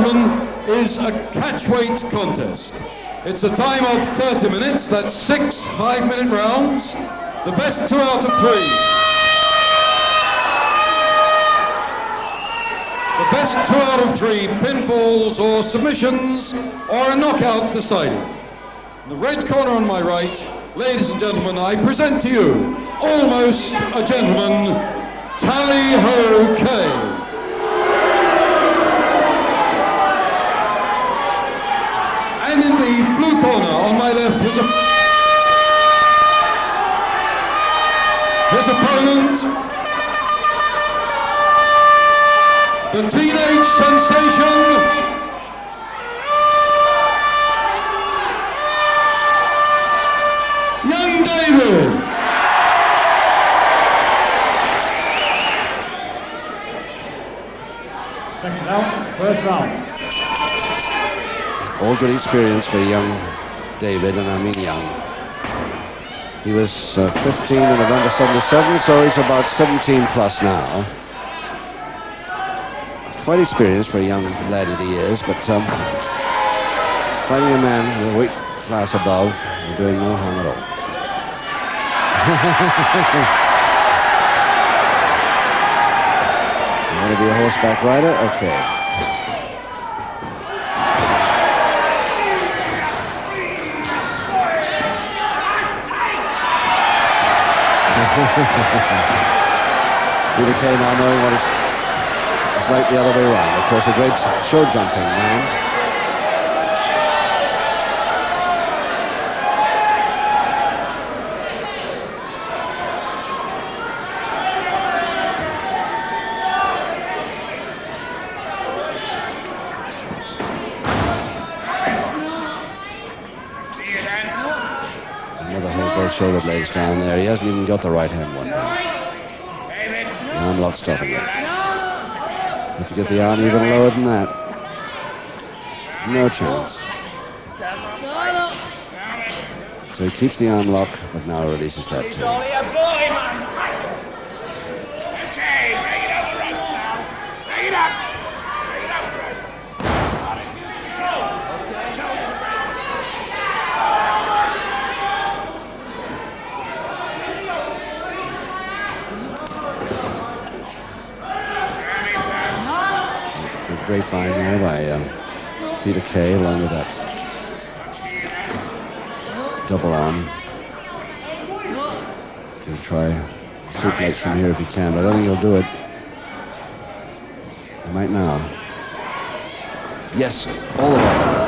gentlemen, is a catchweight contest. It's a time of 30 minutes, that's 6 5-minute rounds. The best 2 out of 3. The best 2 out of 3 pinfalls or submissions or a knockout decided. In the red corner on my right, ladies and gentlemen, I present to you, almost a gentleman, Tally-Ho Kaye. And in the blue corner on my left, his opponent, the teenage sensation, young David. Second round, first round. All good experience for young David, and I mean young. He was 15 in November 77, so he's about 17 plus now. He's quite experienced for a young lad that he is, but fighting a man with a weight class above, you're doing no harm at all. You want to be a horseback rider? Okay. Peter Kaye now knowing what it's like the other way around. Of course, a great show jumping man. Shoulder blades down there. He hasn't even got the right hand one now. The arm lock stopping it. Have to get the arm even lower than that. No chance. So he keeps the arm lock, but now releases that too. Great find there by Peter Kaye, along with that double arm. To try suplex from here if he can, but I don't think he'll do it. He might now. Yes, all the way.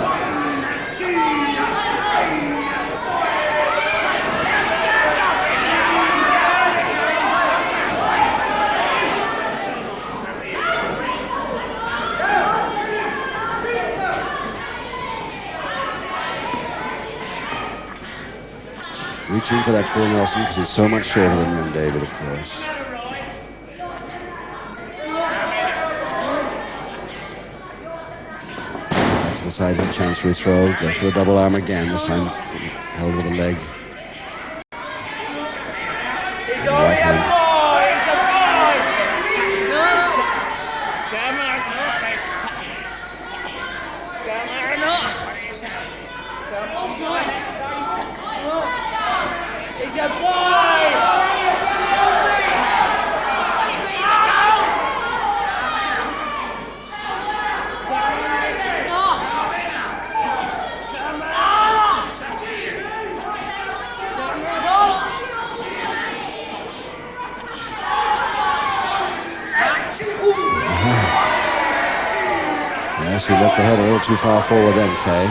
Reaching for that full Nelson because he's so much shorter than young David, of course. Back to the side of the chancery throw. Goes for the double arm again, this time held with a leg. Right hand. Yes, he left the head a little too far forward then, Kaye.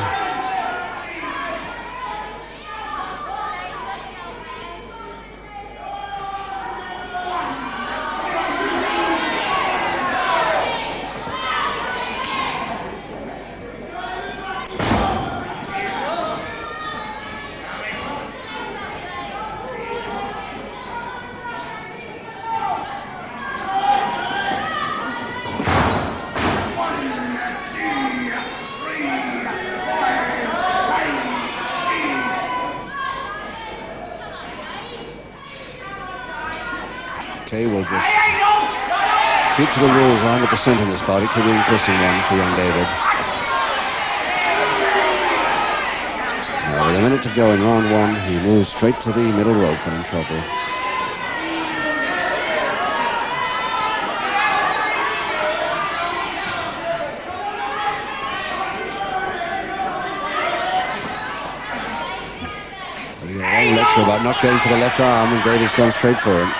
Kaye will just keep to the rules 100% in this bout. It could be an interesting one for young David. a minute to go in round one. He moves straight to the middle rope when in trouble. Long lecture about not getting to the left arm, and David's gone straight for him.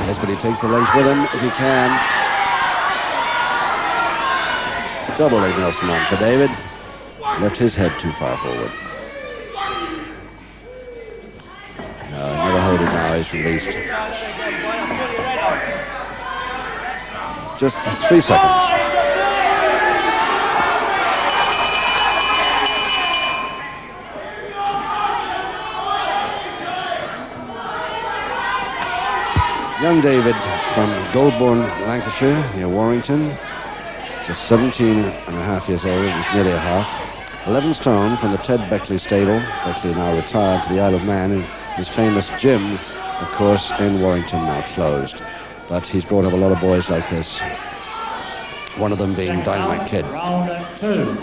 Yes, but he takes the legs with him if he can. Double leg Nelson on for David. Left his head too far forward. Never hold it now, he's released. Just 3 seconds. Young David from Goldbourne, Lancashire, near Warrington. Just 17 and a half years old, he's nearly a half. 11 stone from the Ted Beckley stable. Beckley now retired to the Isle of Man, and his famous gym, of course, in Warrington, now closed. But he's brought up a lot of boys like this. One of them being Dynamite Kid. Round 2.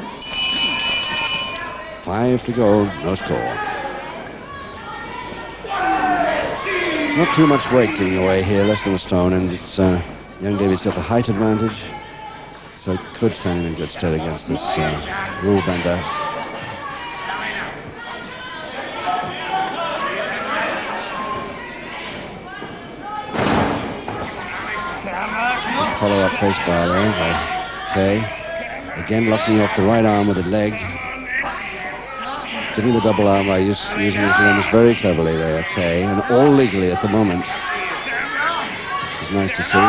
5 to go, no score. Not too much weight getting away here, less than a stone, and it's young David's got the height advantage, so it could stand him in good stead against this rule bender. Follow-up face bar there by Kaye. Again locking off the right arm with the leg. Getting the double arm by using his limbs very cleverly there, Kaye, and all legally at the moment. It's nice to see.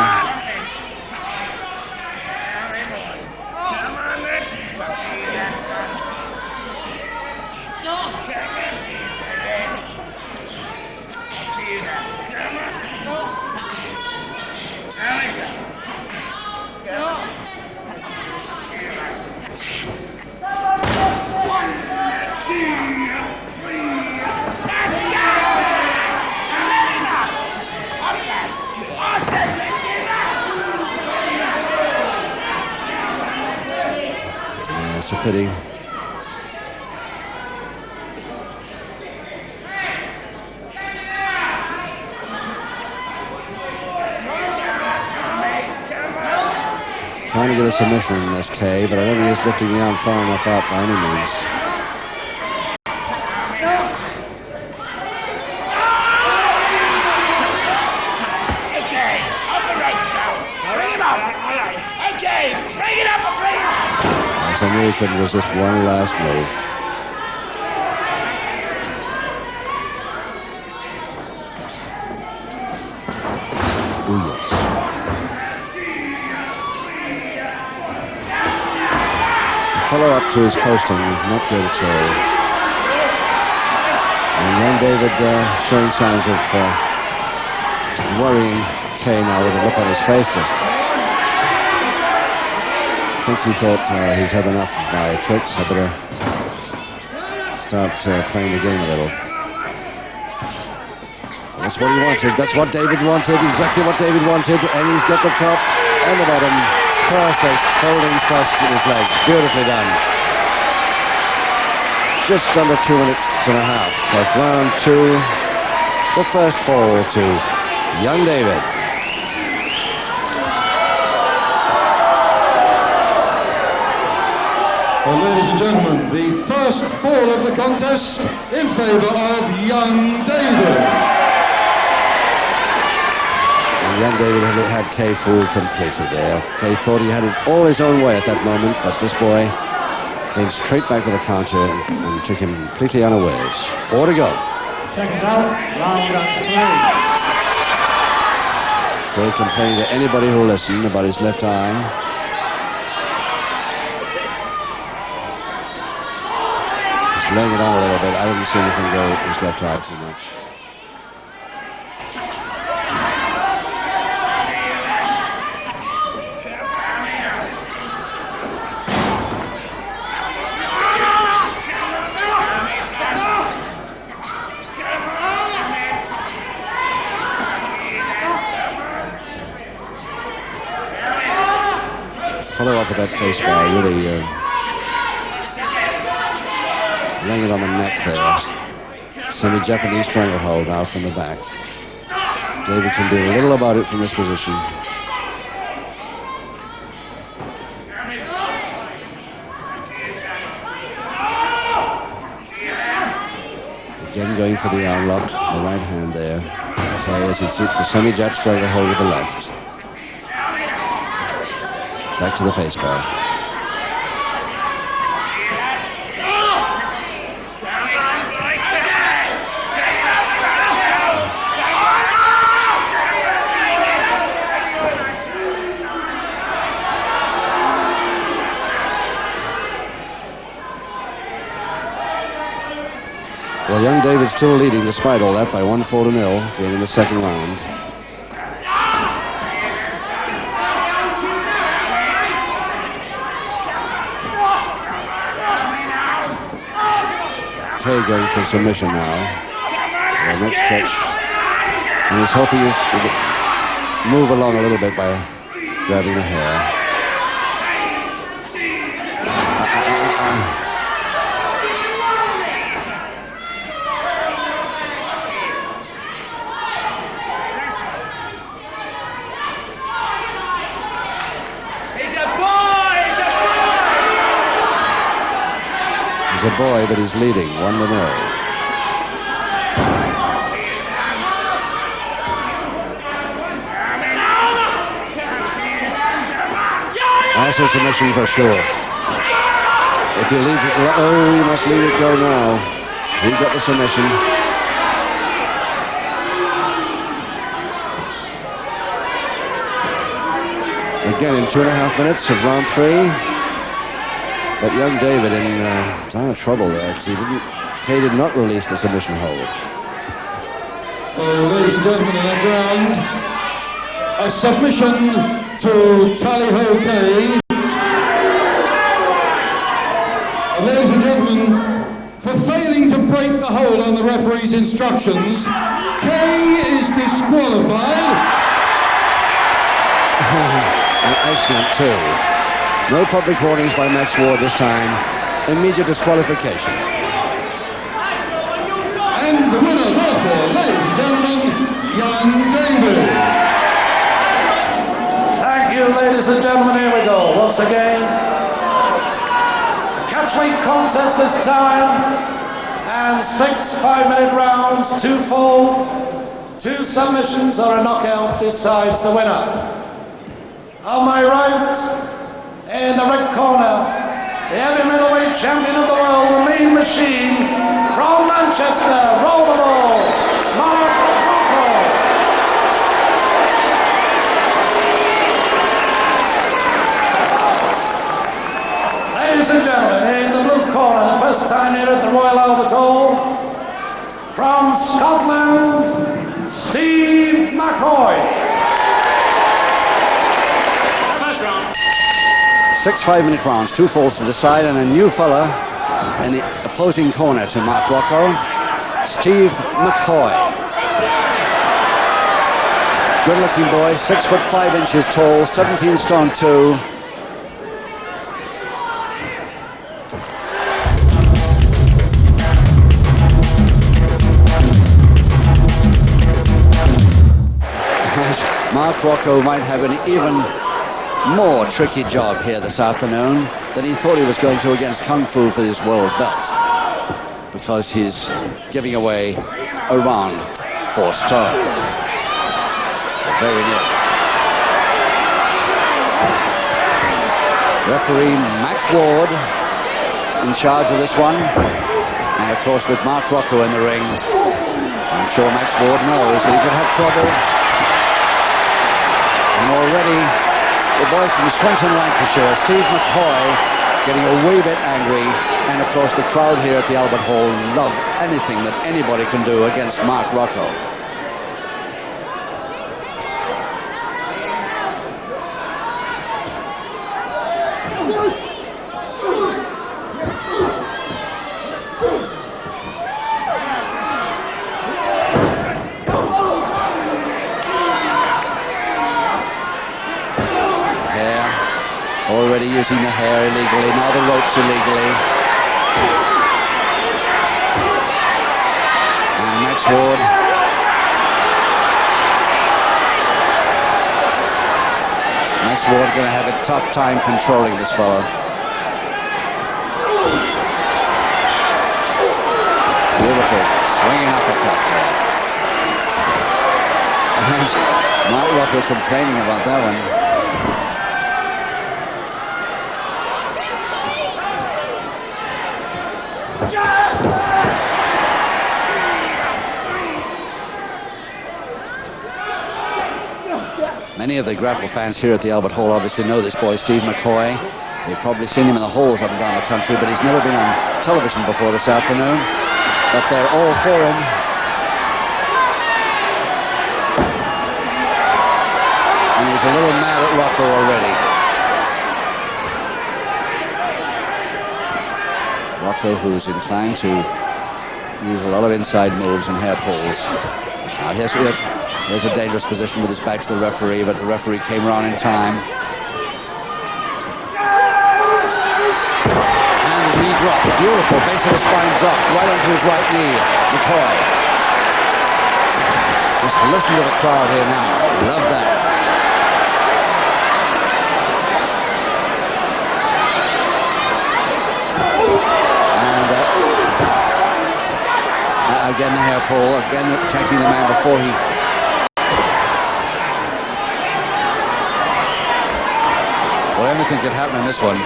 It's a pity. Trying to get a submission in this Kaye, but I don't think he's lifting the arm far enough out by any means. I knew he couldn't resist one last move. Oh, yes. The follow-up to his posting was not good at all. And young David showing signs of worrying Kaye now with a look on his face. I think he thought he's had enough of my tricks. I better start playing the game a little. That's what he wanted. That's what David wanted. Exactly what David wanted. And he's got the top and the bottom. Perfect holding thrust in his legs. Beautifully done. Just under 2 minutes and a half of round 2. The first fall to young David. Well, ladies and gentlemen, the first fall of the contest in favour of young David. And young David had Kaye fooled completely there. Kaye thought he had it all his own way at that moment, but this boy came straight back with a counter and took him completely unawares. 4 to go. Second out, round 3. So he complained to anybody who will listen about his left eye. Laying it on a little bit. I didn't see anything go with his left eye too much. face bar, really laying it on the neck there. Semi-Japanese stranglehold now from the back. David can do a little about it from this position. Again going for the arm lock, the right hand there. Kaye as he keeps the semi-Jap stranglehold with the left. Back to the face bar. Well, young David's still leading despite all that by 1-4-0 at the end of the second round. Kaye going for submission now. The next stretch. And he's hoping to move along a little bit by grabbing the hair. He's a boy, but he's leading 1-0. That's a submission for sure. If he leaves it, oh, he must leave it go now. He got the submission. Again, in 2.5 minutes of round 3. But young David in time of trouble there because Kaye did not release the submission hold. Well, ladies and gentlemen, in that round, a submission to Tally-Ho Kaye. Ladies and gentlemen, for failing to break the hold on the referee's instructions, Kaye is disqualified. An excellent too. No public warnings by Max Ward this time. Immediate disqualification. And the winner, therefore, ladies and gentlemen, young David. Thank you, ladies and gentlemen. Here we go. Once again, catch weight contest this time. And 6 5-minute rounds, 2 falls, 2 submissions or a knockout decides the winner. On my right, in the red corner, the heavy middleweight champion of the world, the Mean Machine, from Manchester, Rollerball, Rocco. Ladies and gentlemen, in the blue corner, the first time here at the Royal Albert Hall, from Scotland, Steve McHoy. 6 5-minute rounds, 2 falls to the side, and a new fella in the opposing corner to Mark Rocco, Steve McHoy. Good-looking boy, 6 foot 5 inches tall, 17 stone 2. Mark Rocco might have an even more tricky job here this afternoon than he thought he was going to against Kung Fu for his world belt, because he's giving away a round 4 star. Very near. Referee Max Ward in charge of this one, and of course with Mark Rocco in the ring, I'm sure Max Ward knows that he could have trouble. And already the boy from Swinton, Lancashire, Steve McHoy, getting a wee bit angry. And of course the crowd here at the Albert Hall love anything that anybody can do against Mark Rocco. already using the hair illegally, now the ropes illegally. And Max Ward. Max Ward going to have a tough time controlling this fellow. Beautiful, swinging uppercut there. And Mark Rocco complaining about that one. Many of the grapple fans here at the Albert Hall obviously know this boy, Steve McHoy. They've probably seen him in the halls up and down the country, but he's never been on television before this afternoon. But they're all for him. And he's a little mad at Rocco already. Rocco, who's inclined to use a lot of inside moves and hair pulls. Now here's a dangerous position with his back to the referee, but the referee came around in time. And a knee drop, beautiful base of the spine drop, right onto his right knee. McHoy. Just listen to the crowd here now. Love that. Again the hair pull, again checking the man before he... Well, anything could happen in this one.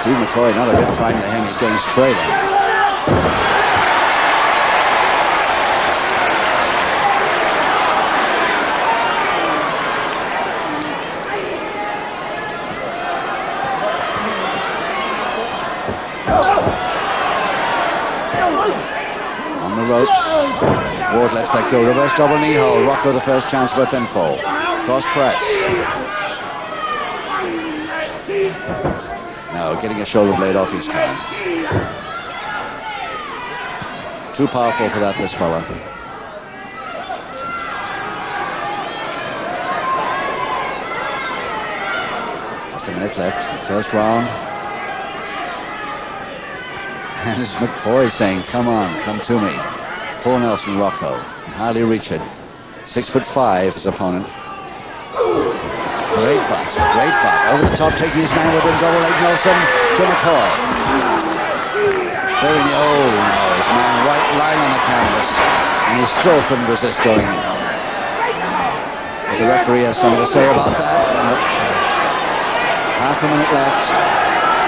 Steve McHoy not a bit frightened of him, he's getting straight in. Ward lets that go. Reverse double knee hold. Rocco the first chance for a pinfall. Cross press. No, getting a shoulder blade off each time. Too powerful for that, this fella. Just a minute left. First round. And it's McHoy saying, come on, come to me. Poor Nelson Rocco. Hardly reach it. 6'5", his opponent. Great butt, great butt. Over the top, taking his man with him. Double leg Nelson to McHoy. Very near. Oh no, his man right lying on the canvas. And he still couldn't resist going. But the referee has something to say about that. Half a minute left.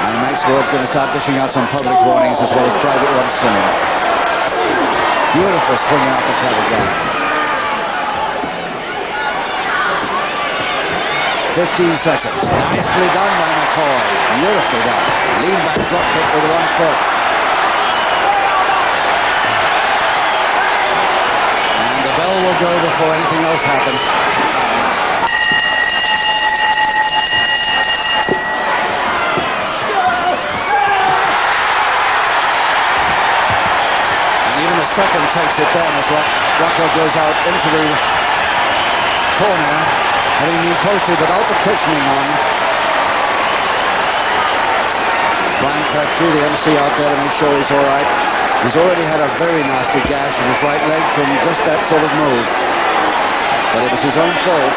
And Max Ward's going to start dishing out some public warnings as well as private ones soon. Beautiful swinging uppercut again. 15 seconds. Nicely done by McHoy. Beautifully done. Lean back drop kick with one foot. And the bell will go before anything else happens. Second takes it down as Rocco goes out into the corner, having been posted without the cushioning on. Brian Crabtree, the MC, out there to make sure he's all right. He's already had a very nasty gash in his right leg from just that sort of move. But it was his own fault.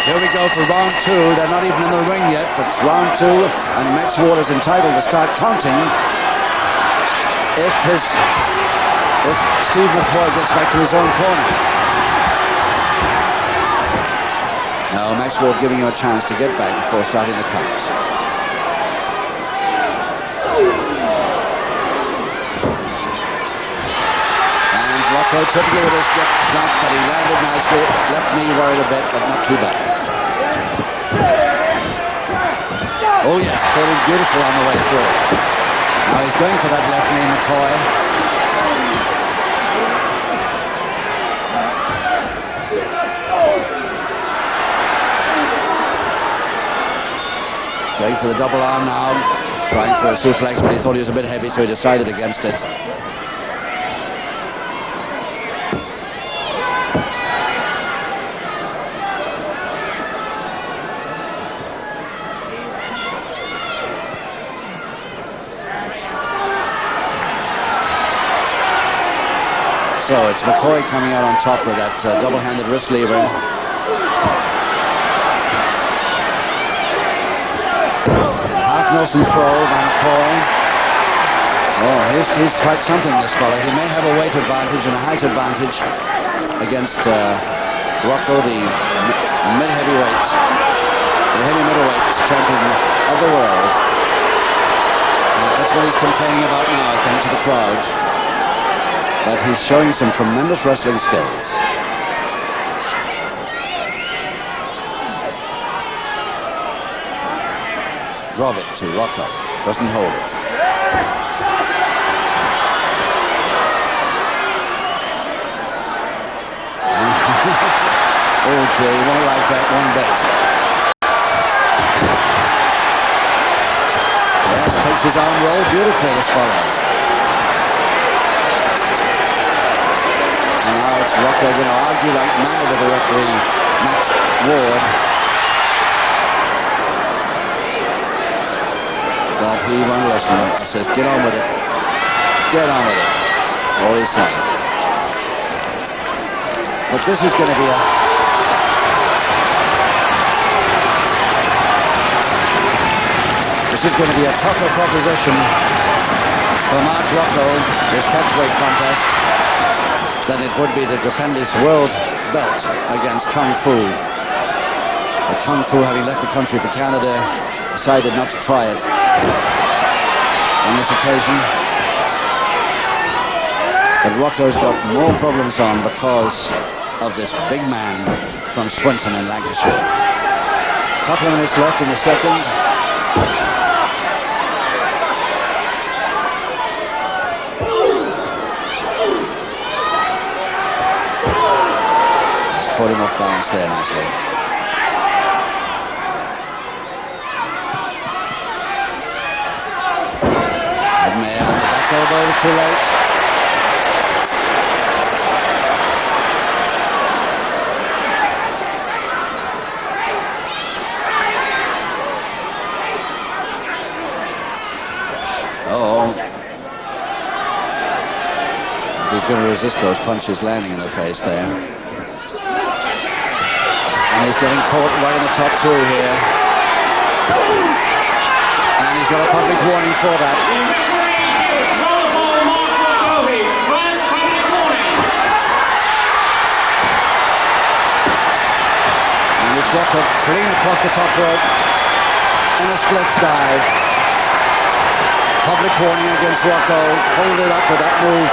Here we go for round two. They're not even in the ring yet, but it's round two, and Max Ward is entitled to start counting if Steve McHoy gets back to his own corner. Now Max Ward giving him a chance to get back before starting the count. And Rocco typically with his jump, but he landed nicely. Left knee worried a bit, but not too bad. Oh yes, caught him beautiful on the way through. Now he's going for that left knee, McHoy. Going for the double arm now, trying for a suplex, but he thought he was a bit heavy, so he decided against it. So it's McHoy coming out on top with that double-handed wrist lever. Half Nelson throw by McHoy. Oh, he's quite something, this fella. He may have a weight advantage and a height advantage against Rocco, the mid-heavyweight, the heavy middleweight champion of the world. That's what he's complaining about now, I think, to the crowd. But he's showing some tremendous wrestling skills. Drop it to Rocco. Doesn't hold it. Okay, you won't like that one bit. Yes, takes his arm roll beautifully, this fellow. And now it's Rocco going to argue like mad with the referee, Max Ward. But he won't listen. He says, get on with it. Get on with it. That's all he's saying. But this is going to be a... This is going to be a tougher proposition for Mark Rocco, his catchweight contest, than it would be to defend his world belt against Kung Fu. But Kung Fu, having left the country for Canada, decided not to try it on this occasion. But Rocco's got more problems on because of this big man from Swinton in Lancashire. A couple of minutes left in the second. Just caught him off balance there nicely. Headmare on the back elbow was too late. He's going to resist those punches landing in the face there. And he's getting caught right in the top two here. And he's got a public warning for that. Rollerball Mark Rocco, his first public warning. And it's Rocco clean across the top rope in a splits dive. Public warning against Rocco. Hold it up with that move.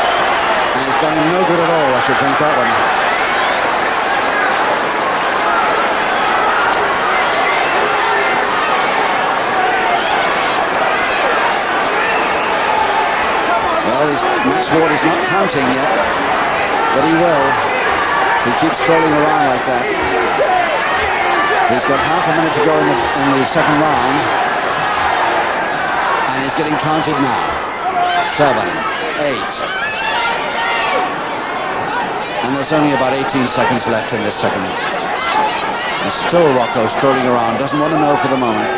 And it's done him no good at all, I should think, that one. Well, Max Ward is not counting yet, but he will. He keeps strolling around like that. He's got half a minute to go in the second round. And he's getting counted now. 7, 8. And there's only about 18 seconds left in this second round. And still Rocco strolling around, doesn't want to know for the moment.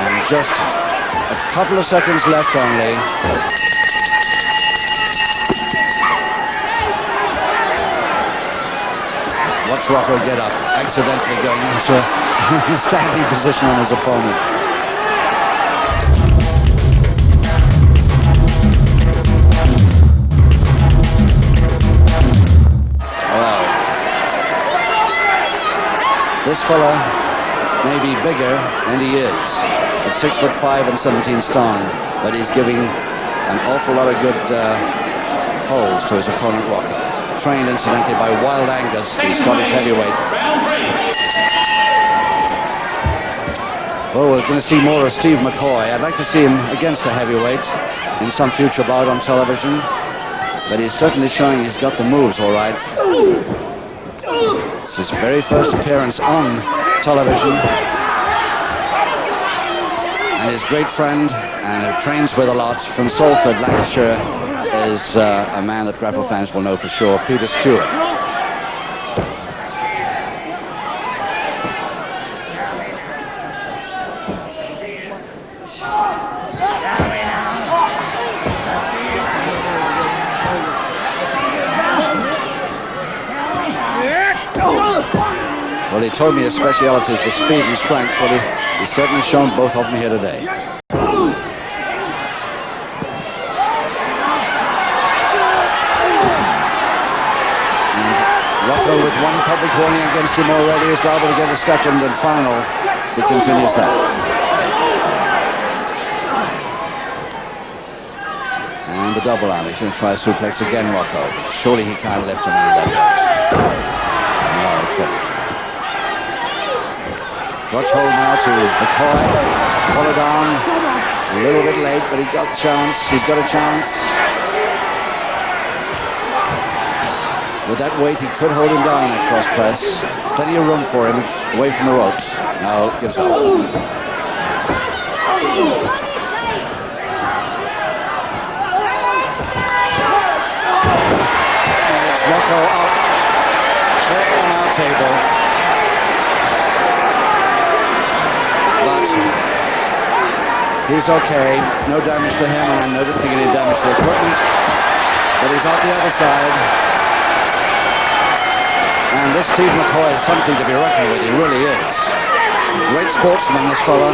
And just a couple of seconds left only. Watch Rocco get up, accidentally going into a standing position on his opponent. This fella may be bigger, and he is, at 6'5" and 17 stone, but he's giving an awful lot of good holds to his opponent Rocco. Trained, incidentally, by Wild Angus, the Scottish heavyweight. Well, we're going to see more of Steve McHoy. I'd like to see him against a heavyweight in some future bout on television, but he's certainly showing he's got the moves all right. It's his very first appearance on television. And his great friend, and who trains with a lot, from Salford, Lancashire, is a man that grapple fans will know for sure, Peter Stewart. Well, he told me his specialities were speed and strength. Well, he's certainly shown both of them here today. Rocco, with one public warning against him already, is liable to get a second and final if he continues that. And the double arm. He's going to try a suplex again, Rocco. Surely he can't lift him when he does that. No, he couldn't. Clutch hold now to McHoy. Followed on. A little bit late, but he got a chance. He's got a chance. With that weight, he could hold him down in that cross press. Plenty of room for him away from the ropes. Now gives up. It's Rocco up. Clear on our table. But he's okay. No damage to him, and I don't think any damage to the equipment. But he's out the other side. And this Steve McHoy is something to be reckoned with. He really is. Great sportsman, this fella.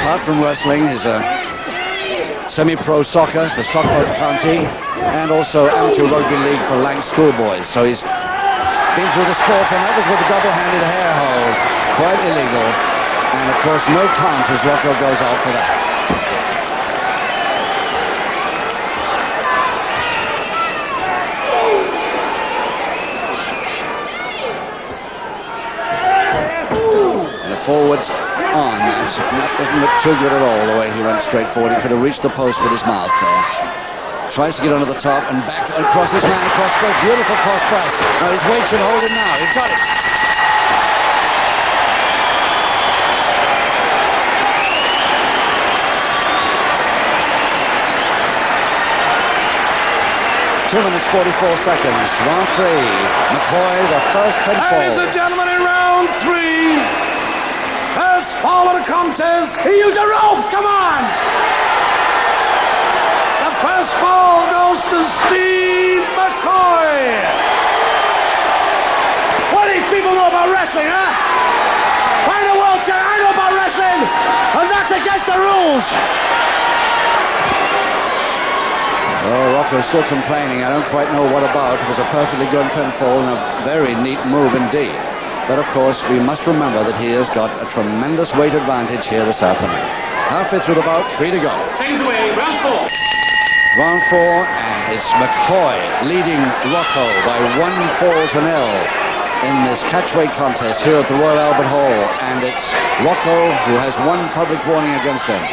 Apart from wrestling, he's a semi-pro soccer for Stockport County and also amateur rugby league for Lanc schoolboys. So he's been through the sport, and that was with a double-handed hair hold. Quite illegal. And of course, no count as Rocco goes out for that. Forwards on that. Doesn't look too good at all, the way he went straight forward. He could have reached the post with his mouth there. Tries to get under the top and back across his man. Cross press. Beautiful cross press. Now his weight should hold him now. He's got it. Two minutes, 44 seconds. Round 3. McHoy, the first pinfall. Ladies and gentlemen, in round 3. First fall of the contest. He used the ropes, come on! The first fall goes to Steve McHoy. What do these people know about wrestling, huh? I'm the world champion, I know about wrestling, and that's against the rules. Oh, Rocco's still complaining. I don't quite know what about. It was a perfectly good pinfall and a very neat move indeed. But of course, we must remember that he has got a tremendous weight advantage here this afternoon. Halfway through the bout, 3 to go. Things away, round 4. Round 4, and it's McHoy leading Rocco by 1 fall to 0 in this catchweight contest here at the Royal Albert Hall. And it's Rocco who has 1 public warning against him.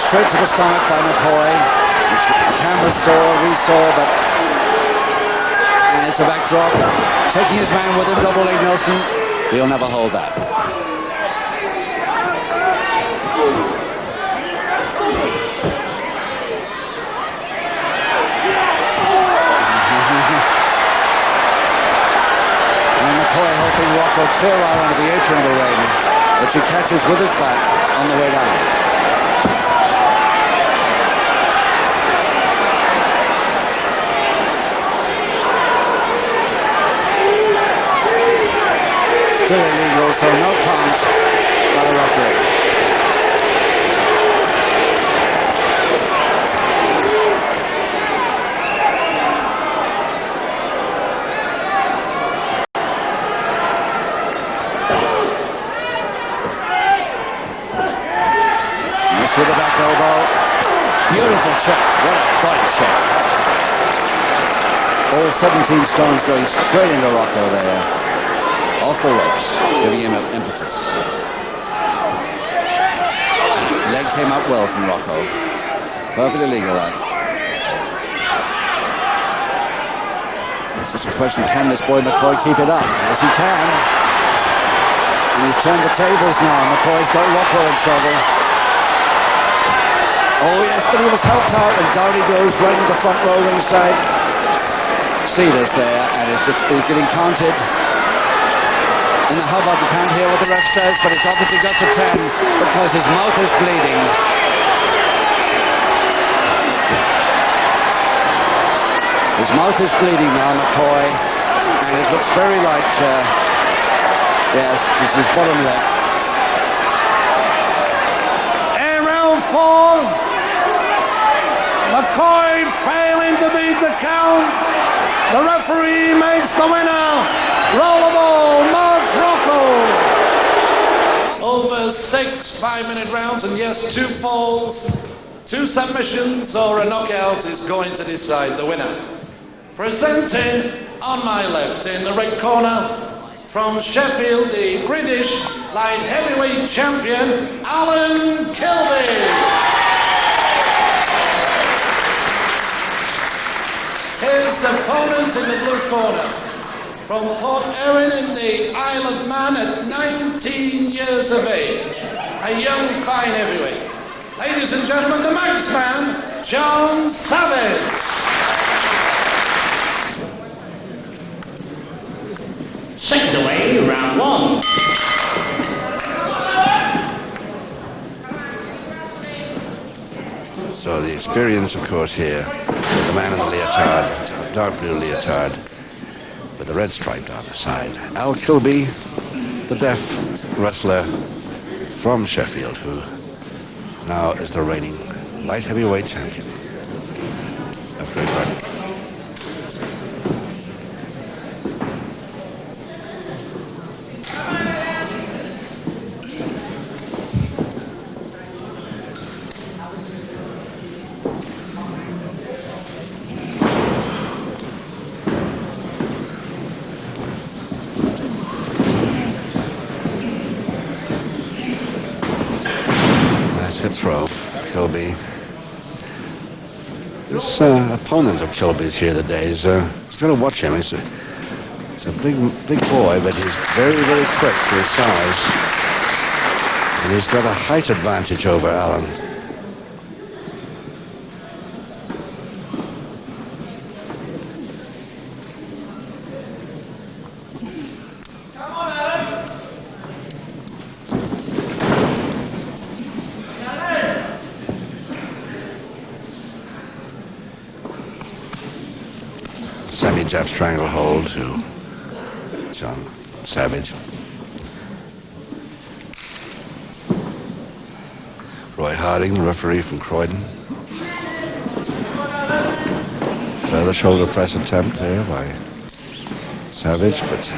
Straight to the stomach by McHoy, which the camera saw, we saw, but... And it's a backdrop. Taking his man with him, double leg Nelson. He'll never hold that. And McHoy helping Rocco clear out onto the apron of the ring, which he catches with his back on the way down. Still illegal, so no count by the referee. Miss with the back elbow. Beautiful check. What a body check. All 17 stones going straight into Rocco there. Off the ropes, giving him an impetus. Leg came up well from Rocco. Perfectly legal, that. It's just a question, can this boy McHoy keep it up? Yes, he can. And he's turned the tables now. McHoy's got Rocco in trouble. Oh yes, but he was helped out, and down he goes right in the front row ringside. Cedars there, and he's getting counted. In the hubbub, you can't hear what the ref says, but it's obviously got to 10 because his mouth is bleeding. His mouth is bleeding now, McHoy, and it looks very like, yes, this is bottom lip. And round 4, McHoy failing to beat the count. The referee makes the winner. Rollerball, Rocco. Over 6 5-minute rounds, and yes, 2 falls, 2 submissions, or a knockout is going to decide the winner. Presenting on my left in the red corner from Sheffield, the British light heavyweight champion, Alan Kilby. His opponent in the blue corner, from Port Erin in the Isle of Man at 19 years of age, a young fine heavyweight. Ladies and gentlemen, the Manx Man, John Savage. Six away, round 1. So the experience, of course, here with the man in the leotard, dark blue leotard, with the red stripe down the side. Al Kilby, the deaf wrestler from Sheffield, who now is the reigning light heavyweight champion of Great Britain. Throw, Kilby. This opponent of Kilby's here today is he's going to watch him. He's a big boy, but he's very, very quick for his size. And he's got a height advantage over Alan. Semi-jab stranglehold to John Savage. Roy Harding, the referee from Croydon. Further shoulder press attempt there by Savage, but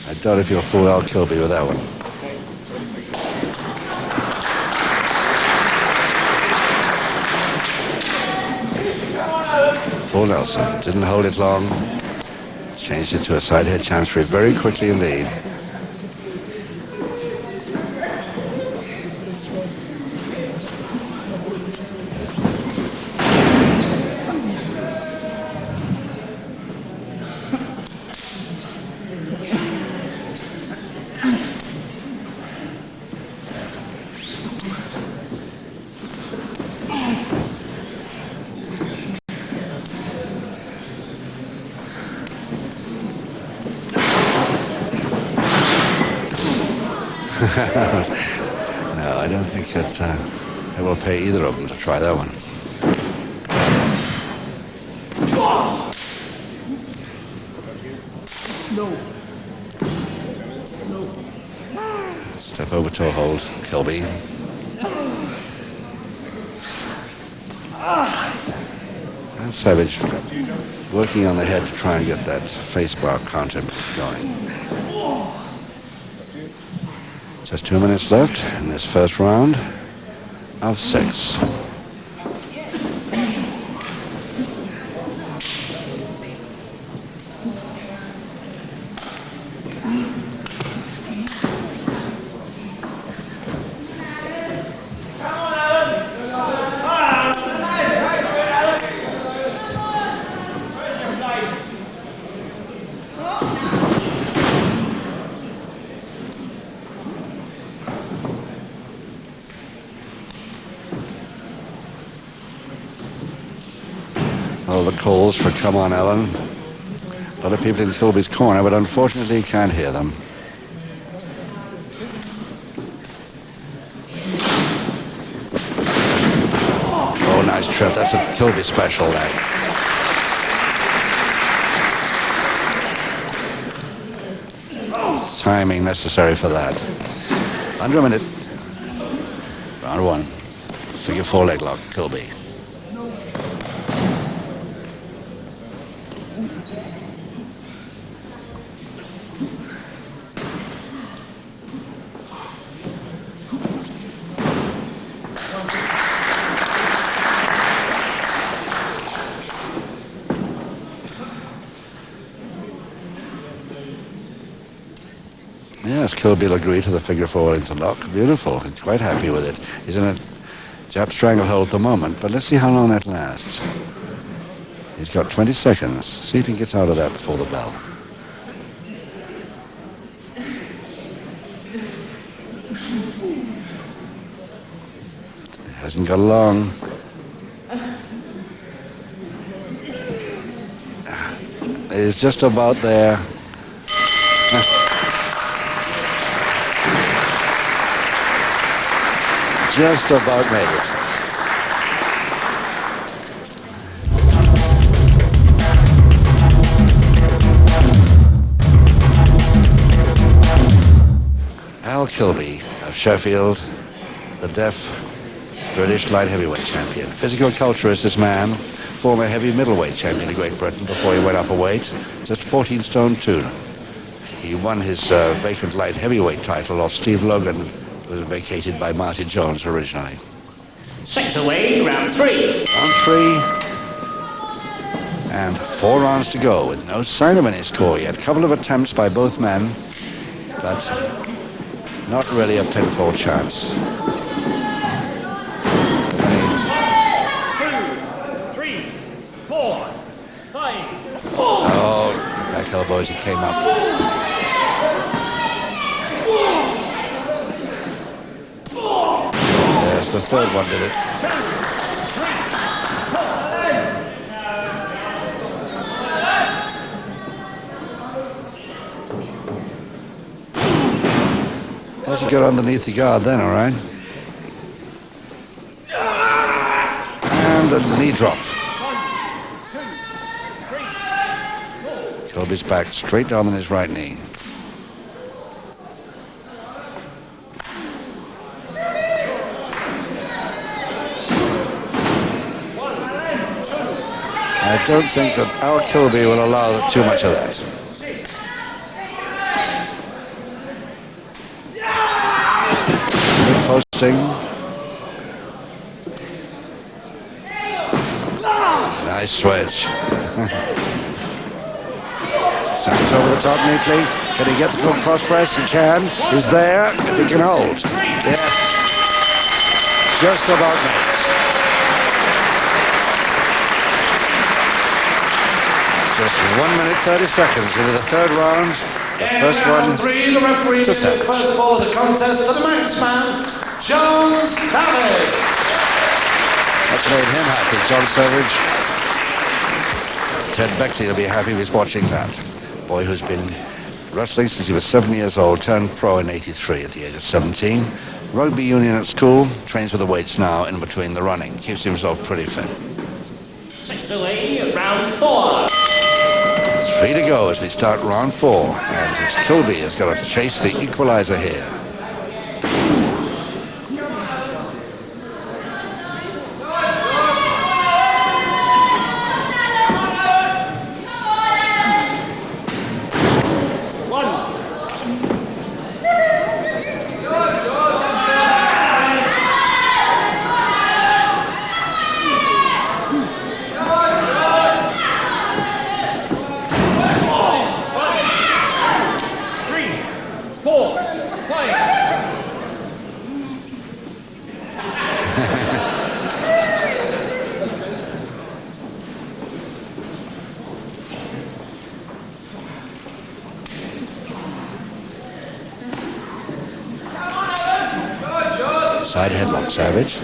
I doubt if you'll fool Al Kilby with that one. Full Nelson, didn't hold it long, changed it to a side head chancery very quickly indeed. No, I don't think that it will pay either of them to try that one. No. Step over toe hold, Kilby. And Savage working on the head to try and get that face bar counter going. Just 2 minutes left in this first round of 6. All the calls for come on, Ellen. A lot of people in Kilby's corner, but unfortunately you can't hear them. Oh, nice trip. That's a Kilby special, that. Timing necessary for that. Under a minute. Round one. Figure 4 leg lock, Kilby. Yes, Kilby will agree to the figure 4 interlock. Beautiful. He's quite happy with it. He's in a Jap stranglehold at the moment, but let's see how long that lasts. He's got 20 seconds. See if he gets out of that before the bell. He hasn't got long. He's just about there. Just about made it. Al Kilby of Sheffield, the deaf British light heavyweight champion. Physical culturist, this man, former heavy middleweight champion of Great Britain before he went up a weight, just 14 stone 2. He won his vacant light heavyweight title off Steve Logan, was vacated by Marty Jones originally. 6 away, round 3. Round 3. And 4 rounds to go with no sign of any score yet. A couple of attempts by both men, but not really a pinfall chance. 2, 3, 4, 5. Oh, back elbows, he came up. The third one did it. How's he got underneath the guard then, all right? And the knee drop. Kilby's back straight down on his right knee. I don't think that Al Kilby will allow too much of that. Good posting. Nice switch. Sent it over the top neatly. Can he get the full cross press? He can. He's there. If he can hold. Yes. Just about made it. Just 1 minute 30 seconds into the third round. The first one round 3, the referee gives the first ball of the contest to the marksman, John Savage. That's made him happy, John Savage. Ted Beckley will be happy if he's watching that. Boy who's been wrestling since he was 7 years old, turned pro in '83 at the age of 17. Rugby union at school, trains with the weights now in between the running. Keeps himself pretty fit. 6 away, round 4. 3 to go as we start round 4. And it's Kilby has got to chase the equalizer here. Side headlock, Savage.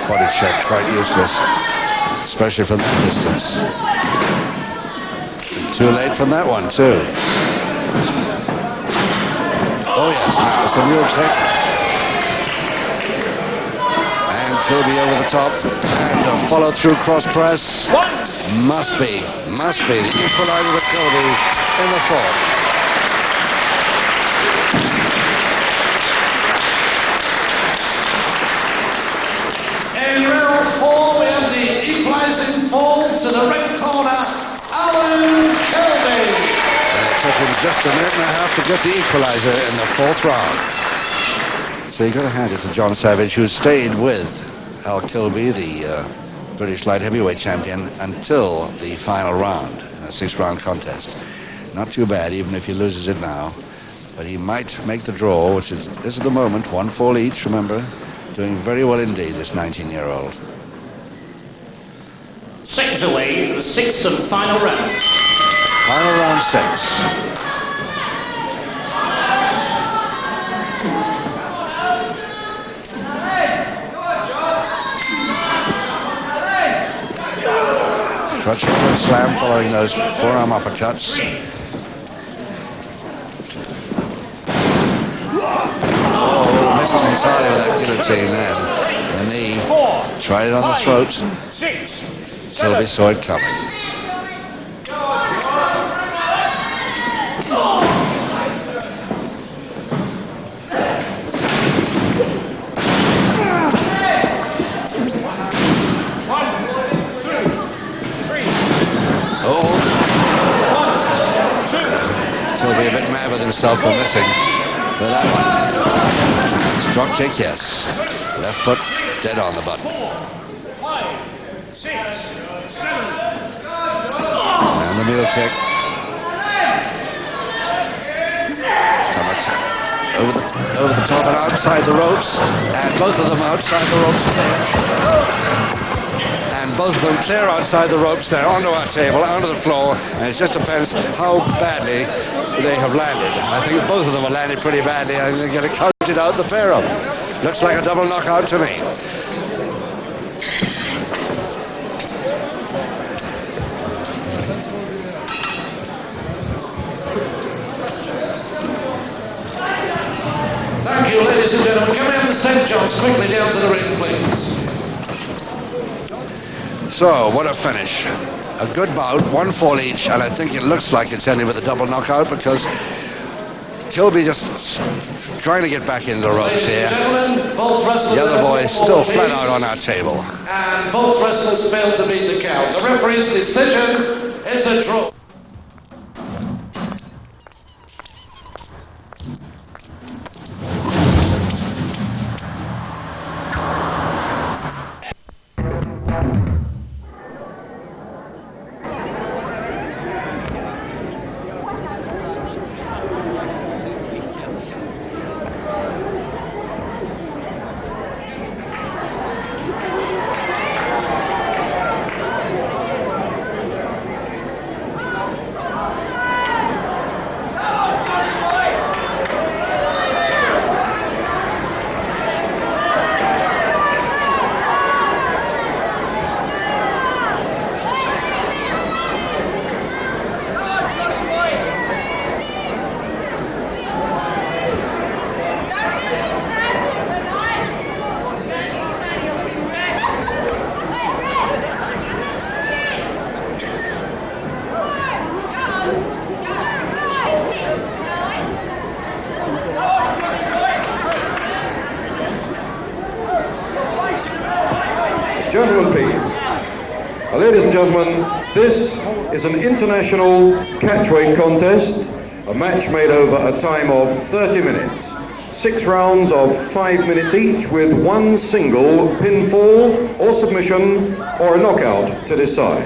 body check quite useless, especially from that distance. Too late from that one, too. Oh, yes, that was the mule kick. And Kilby over the top. And a follow-through cross-press. Must be the equalizer with Kilby in the fourth. In round 4, we have the equalising fall to the red corner, Alan Kilby. It took him just a minute and a half to get the equalizer in the fourth round. So you've got to hand it to John Savage, who stayed with Al Kilby, the British light heavyweight champion, until the final round in a 6-round contest. Not too bad, even if he loses it now. But he might make the draw, which is, this is the moment, 1 fall each, remember. Doing very well indeed, this 19-year-old. Seconds away for the 6th and final round. Final round 6. Crutching and slam following those forearm uppercuts. Oh, misses entirely with that guillotine there. The knee. Tried it on the throat. Kilby saw it coming. Kilby a bit mad with himself for missing. But that one. Drop kick, yes. Left foot dead on the button. 5, 6, 7. And the mule kick. Over the top and outside the ropes. And both of them outside the ropes clear. And both of them clear outside the ropes there, onto our table, onto the floor. And it just depends how badly they have landed. I think both of them have landed pretty badly. I think they're going to count it out, the pair of them. Looks like a double knockout to me. Thank you, ladies and gentlemen. Can we have the St. John's quickly down to the ring, please? So, what a finish. A good bout, 1 fall each, and I think it looks like it's ending with a double knockout because Kilby just trying to get back into the ropes here. The other boy is still flat out on our table. And both wrestlers failed to beat the count. The referee's decision is a draw. Gentlemen, please. Ladies and gentlemen, this is an international catchweight contest, a match made over a time of 30 minutes. 6 rounds of 5 minutes each with 1 single pinfall or submission or a knockout to decide.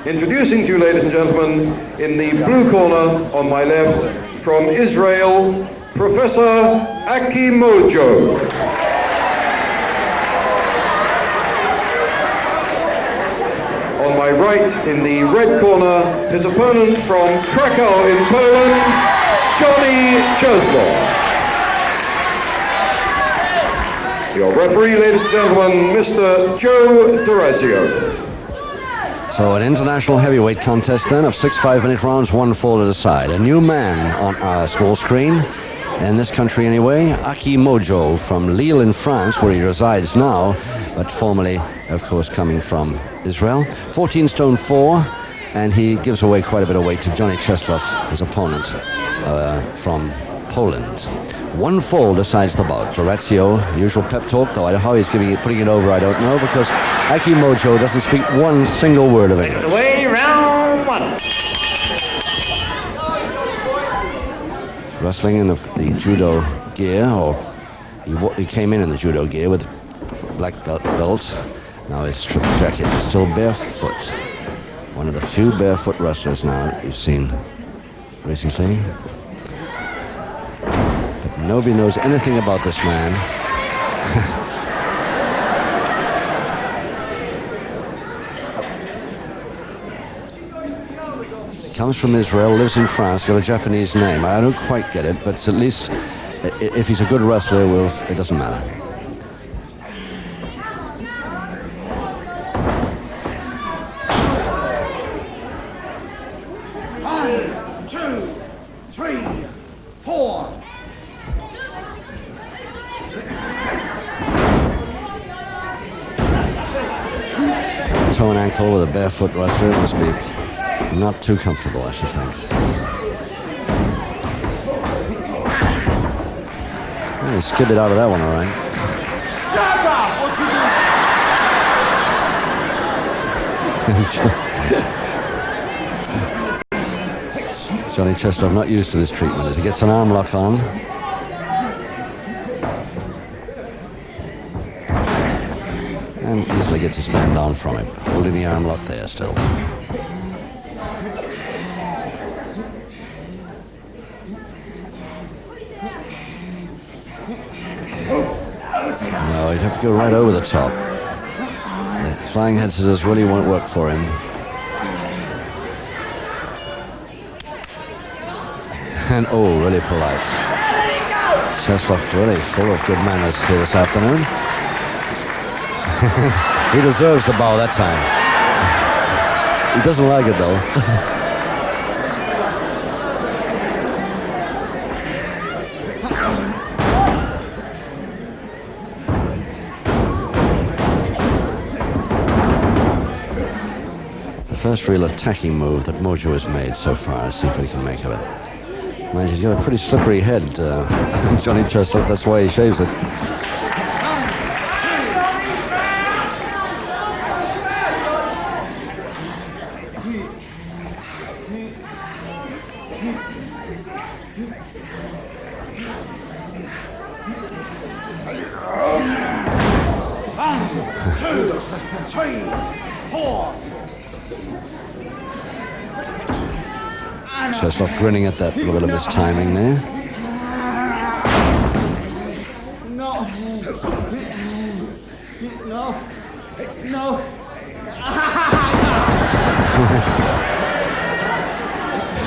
Introducing to you, ladies and gentlemen, in the blue corner on my left, from Israel, Professor AKI MOJO. On my right, in the red corner, his opponent from Krakow in Poland, Czeslaw. Your referee, ladies and gentlemen, Mr. Joe D'Orazio. So an international heavyweight contest then of 6 5-minute rounds, 1 fall to the side. A new man on our score screen, in this country anyway, AKI MOJO from Lille in France, where he resides now, but formerly, of course, coming from Israel. 14 stone 4, and he gives away quite a bit of weight to Johnny Czeslaw, his opponent from Poland. 1 fall decides the bout. D'Orazio, usual pep talk, though how he's putting it over, I don't know, because AKI MOJO doesn't speak one single word of English. Away, round 1. Wrestling in the judo gear, or he came in the judo gear with black belts. Now his stripped jacket is still barefoot. One of the few barefoot wrestlers now that you've seen recently. But nobody knows anything about this man. He comes from Israel, lives in France, got a Japanese name. I don't quite get it, but at least if he's a good wrestler, well, it doesn't matter. Toe and ankle with a barefoot wrestler must be not too comfortable, I should think. Well, he skidded out of that one, all right. Johnny Czeslaw not used to this treatment as he gets an arm lock on. And easily gets his man down from it, holding the arm lock there still. No, he'd have to go right over the top. The flying head scissors really won't work for him. And oh, really polite. Czeslaw really full of good manners here this afternoon. He deserves the bow that time. He doesn't like it though. The first real attacking move that Mojo has made so far. Let's see what he can make of it. Man, he's got a pretty slippery head, Johnny Czeslaw. That's why he shaves it. Czeslaw grinning at that little bit of his timing there. No.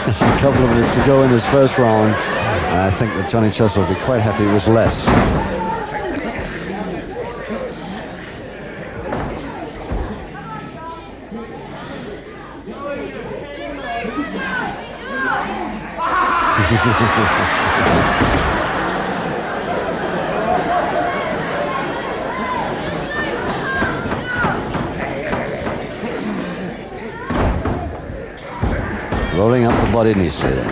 There's a couple of minutes to go in this first round. I think that Johnny Czeslaw would be quite happy it was less. Rolling up the body nicely there.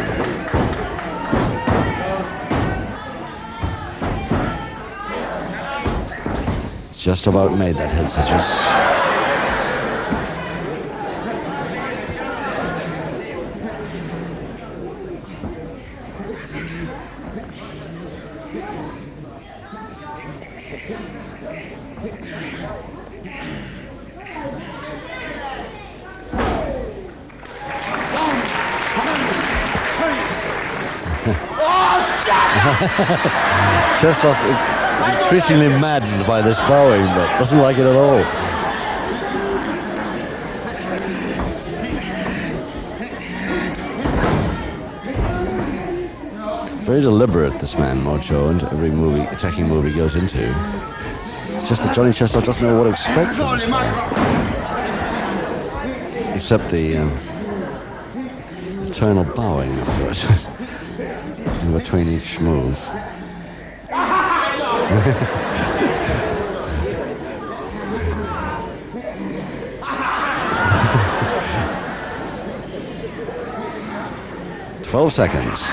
Just about made that head scissors. Czeslaw increasingly maddened by this bowing, but doesn't like it at all. Very deliberate, this man, Mojo, and every attacking move he goes into. It's just that Johnny Czeslaw doesn't know what to expect from this guy. Except the eternal bowing, of course, in between each move. 12 seconds.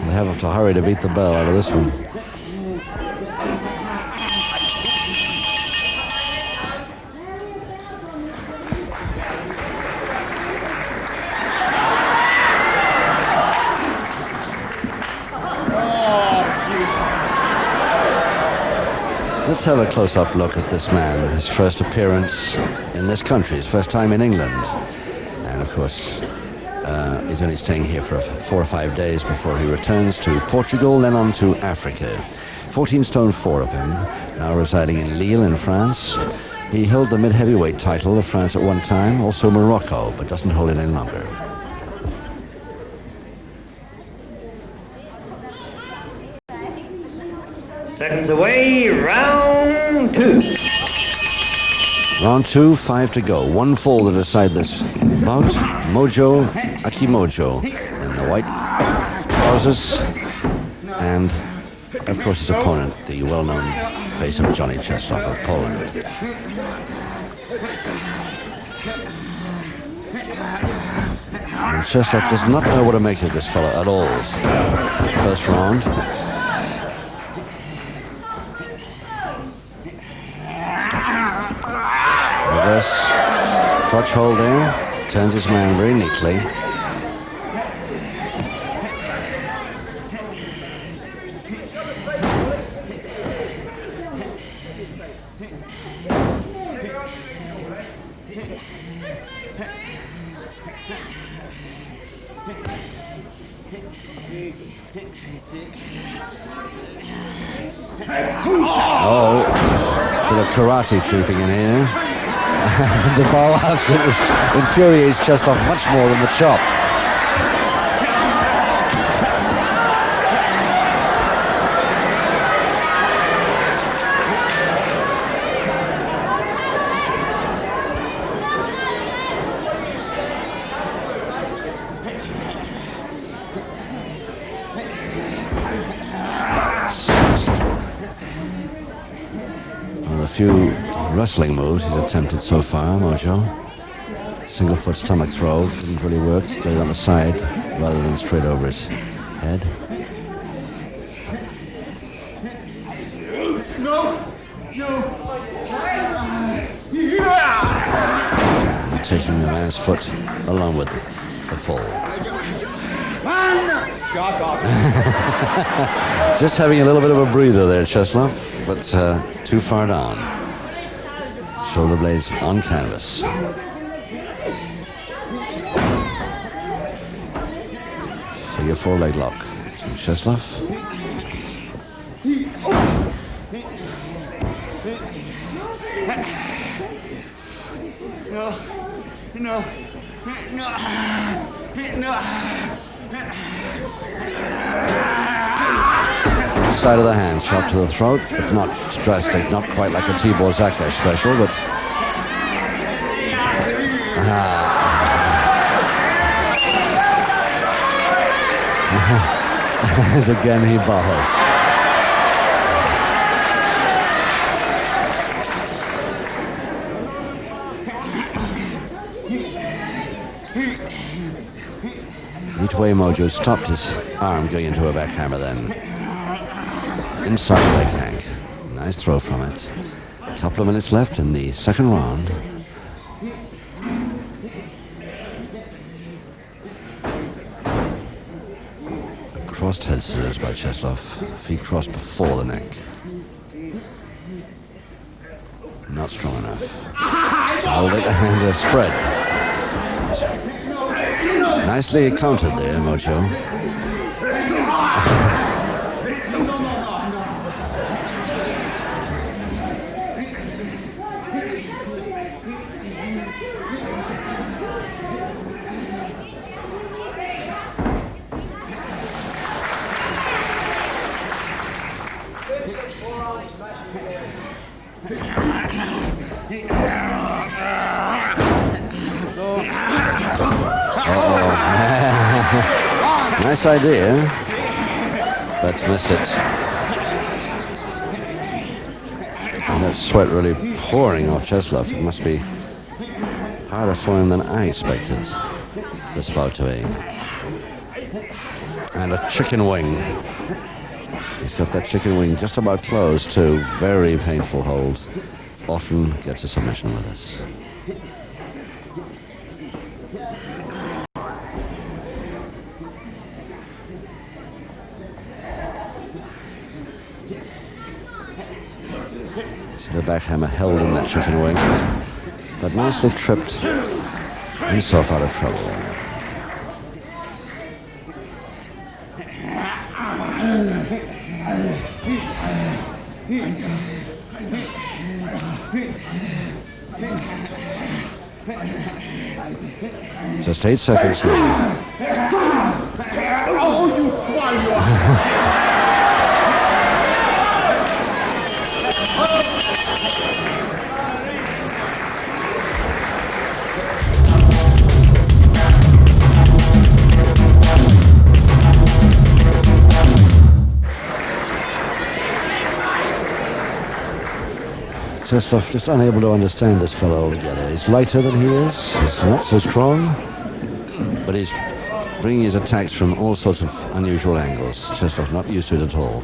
They have to hurry to beat the bell out of this one. Let's have a close-up look at this man, his first appearance in this country, his first time in England. And of course, he's only staying here for 4 or 5 days before he returns to Portugal, then on to Africa. 14 stone 4 of him, now residing in Lille in France. He held the mid-heavyweight title of France at one time, also Morocco, but doesn't hold it any longer. Seconds away, round 2. Round 2, 5 to go. One fall to decide this bout. Mojo, AKI MOJO in the white trousers. And, of course, his opponent, the well-known face of Johnny Czeslaw of Poland. And Czeslaw does not know what to make of this fellow at all. First round. Reverse crotch hold there. Turns his man very neatly. Oh, bit of karate creeping in here. The ball action infuriates Czeslaw much more than the chop. Well, a few wrestling moves he's attempted so far, Mojo. Single foot stomach throw, didn't really work. Played on the side rather than straight over his head. And taking the man's foot along with the fall. Just having a little bit of a breather there, Czeslaw, but too far down. Shoulder blades on canvas. Figure 4 leg lock to Czeslaw. No. Side of the hand, shot to the throat, but not drastic, not quite like a Tibor Zakash special, but and again he balls. Midway Mojo stopped his arm going into a back hammer then. Inside leg hank. Nice throw from it. A couple of minutes left in the second round. Crossed head scissors by Czeslaw. Feet crossed before the neck. Not strong enough. Hold it and a spread. Nicely countered there, Mojo. Nice idea, but missed it. And that sweat really pouring off Czeslaw. It must be harder for him than I expected this bout to be. And a chicken wing. He's got that chicken wing just about closed too. Very painful hold. Often gets a submission with us. The backhammer held in that chicken wing, but nicely tripped himself out of trouble. Just 8 seconds now. Oh, you swallow! Czeslaw just unable to understand this fellow altogether. He's lighter than he is. He's not so strong, but he's bringing his attacks from all sorts of unusual angles. Czeslaw's not used to it at all.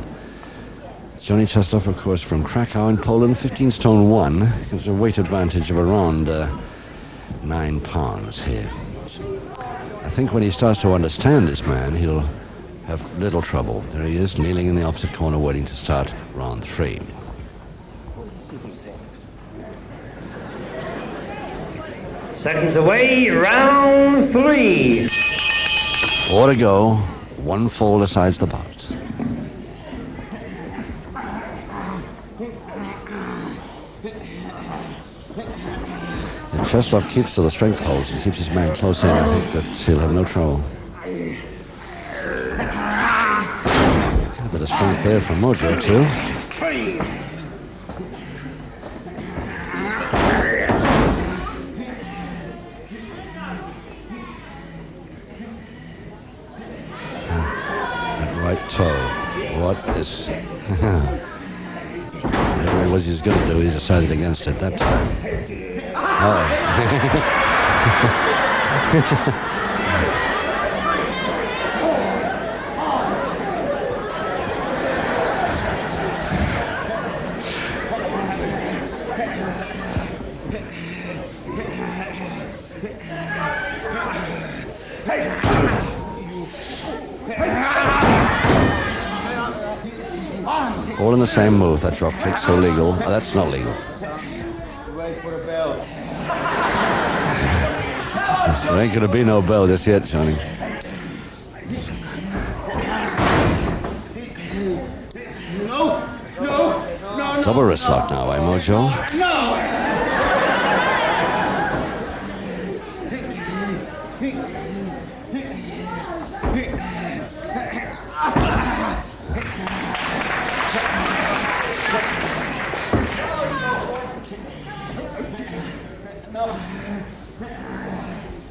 Johnny Czeslaw, of course, from Krakow in Poland, 15 stone 1. Gives a weight advantage of around 9 pounds here. I think when he starts to understand this man, he'll have little trouble. There he is, kneeling in the opposite corner, waiting to start round 3. Seconds away, round 3. 4 to go. 1 fall decides the bout. If Czeslaw keeps to the strength holds and keeps his man close in, I think that he'll have no trouble. A bit of strength there from Mojo too. What is... Whatever it was he was going to do, he decided against it that time. All in the same move. That drop kick, so legal. Oh, that's not legal. Wait for the bell. There ain't gonna be no bell just yet, Johnny. No. Double wrist lock now by Mojo. No.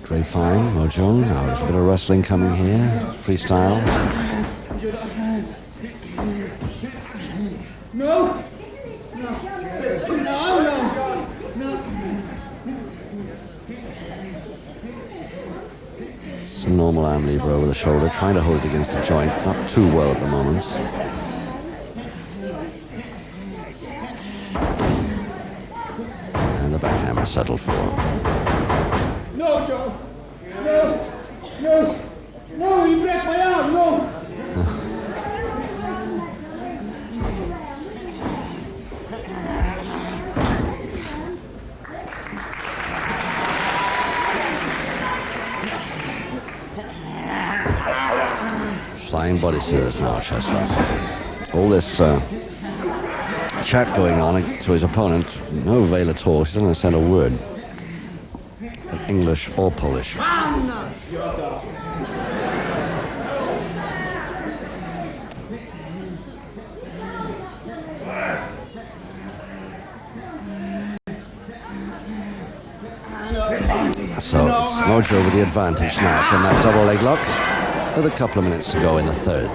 Great fine, Mojo. Now there's a bit of wrestling coming here. Freestyle. No. It's a normal arm lever over the shoulder, trying to hold it against the joint. Not too well at the moment. And the backhammer settled for him. No, Joe. No, you break my arm, no. Flying body scissors now, Czeslaw. All this chat going on to his opponent, no avail at all. He doesn't understand a word. English or Polish. So it's Mojo with the advantage now from that double leg lock, with a couple of minutes to go in the third.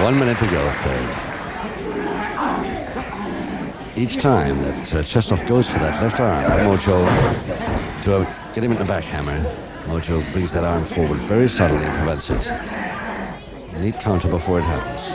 One minute to go, third. Each time that Czeslaw goes for that left arm, Mojo, to get him in the backhammer, Mojo brings that arm forward very subtly and prevents it. A neat counter before it happens.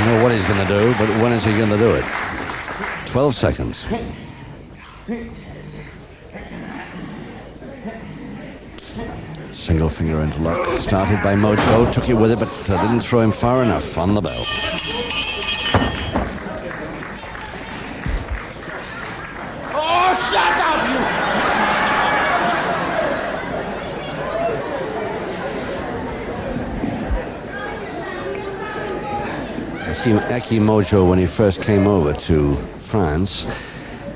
Know what he's going to do, but when is he going to do it? 12 seconds. Single finger interlock. Started by Mojo, took it with it, but didn't throw him far enough on the bell. Oh, shut up, you! AKI MOJO, when he first came over to France,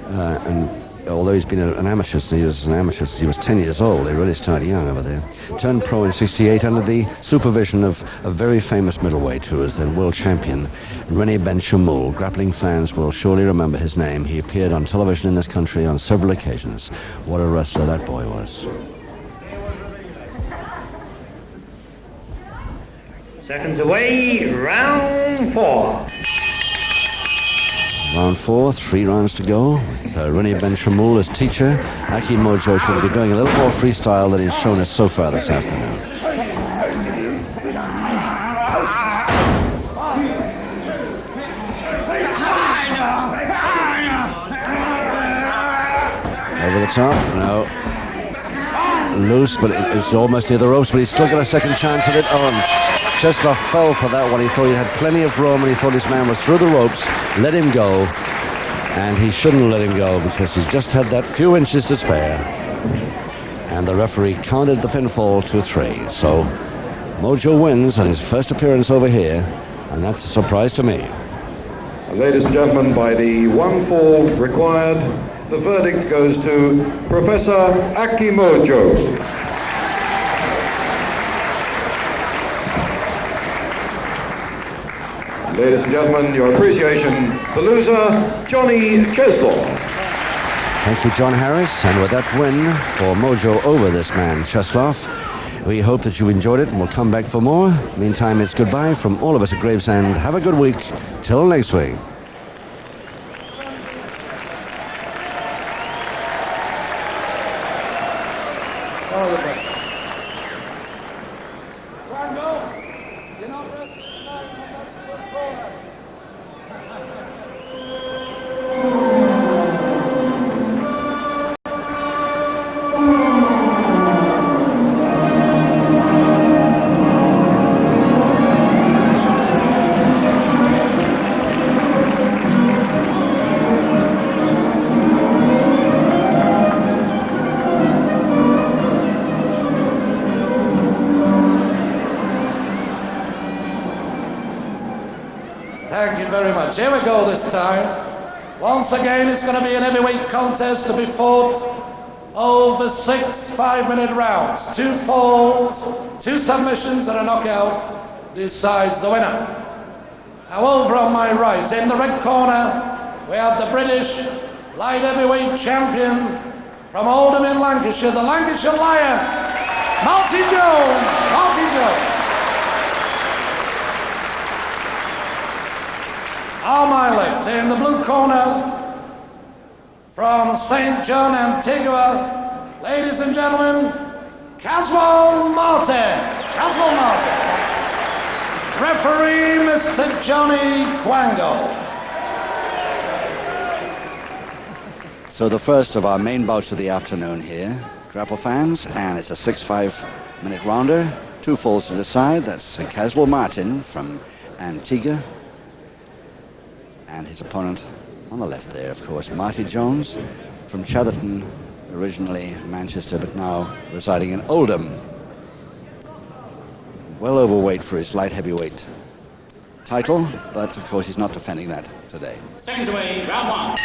and although he's been an amateur since he was 10 years old, he really started young over there. Turned pro in '68 under the supervision of a very famous middleweight who was then world champion, René Benchamoul. Grappling fans will surely remember his name. He appeared on television in this country on several occasions. What a wrestler that boy was. Seconds away, round 4. Round 4, 3 rounds to go. With René Benchamoul as teacher, AKI MOJO should be doing a little more freestyle than he's shown us so far this afternoon. Over the top, no. Loose, but it's almost near the ropes, but he's still got a second chance of it. Czeslaw fell for that one. He thought he had plenty of room, and he thought his man was through the ropes. Let him go, and he shouldn't let him go because he's just had that few inches to spare. And the referee counted the pinfall to 3. So Mojo wins on his first appearance over here, and that's a surprise to me. Ladies and gentlemen, by the 1 fall required, the verdict goes to Professor AKI MOJO. Ladies and gentlemen, your appreciation, the loser, Johnny Czeslaw. Thank you, John Harris. And with that win for Mojo over this man, Czeslaw, we hope that you enjoyed it and we'll come back for more. Meantime, it's goodbye from all of us at Gravesend. Have a good week. Till next week. All the best. Rocco, you're not wrestling tonight, and that's a good corner. Thank you very much. Here we go this time. Once again, it's going to be an heavyweight contest to be fought over 6 5-minute rounds. 2 falls, 2 submissions and a knockout. decides the winner. Now over on my right, in the red corner, we have the British light heavyweight champion from Oldham in Lancashire, the Lancashire Lion, Marty Jones. Marty Jones. On my left, in the blue corner, from St. John, Antigua, ladies and gentlemen, Caswell Marty. Caswell Marty. Referee, Mr. Johnny Quango. So the first of our main bouts of the afternoon here, grapple fans, and it's a 6-5 minute rounder. 2 falls to the side. That's Caswell Martin from Antigua. And his opponent on the left there, of course, Marty Jones from Chatherton, originally Manchester, but now residing in Oldham. Well overweight for his light heavyweight title, but of course he's not defending that today. Seconds away, round 1.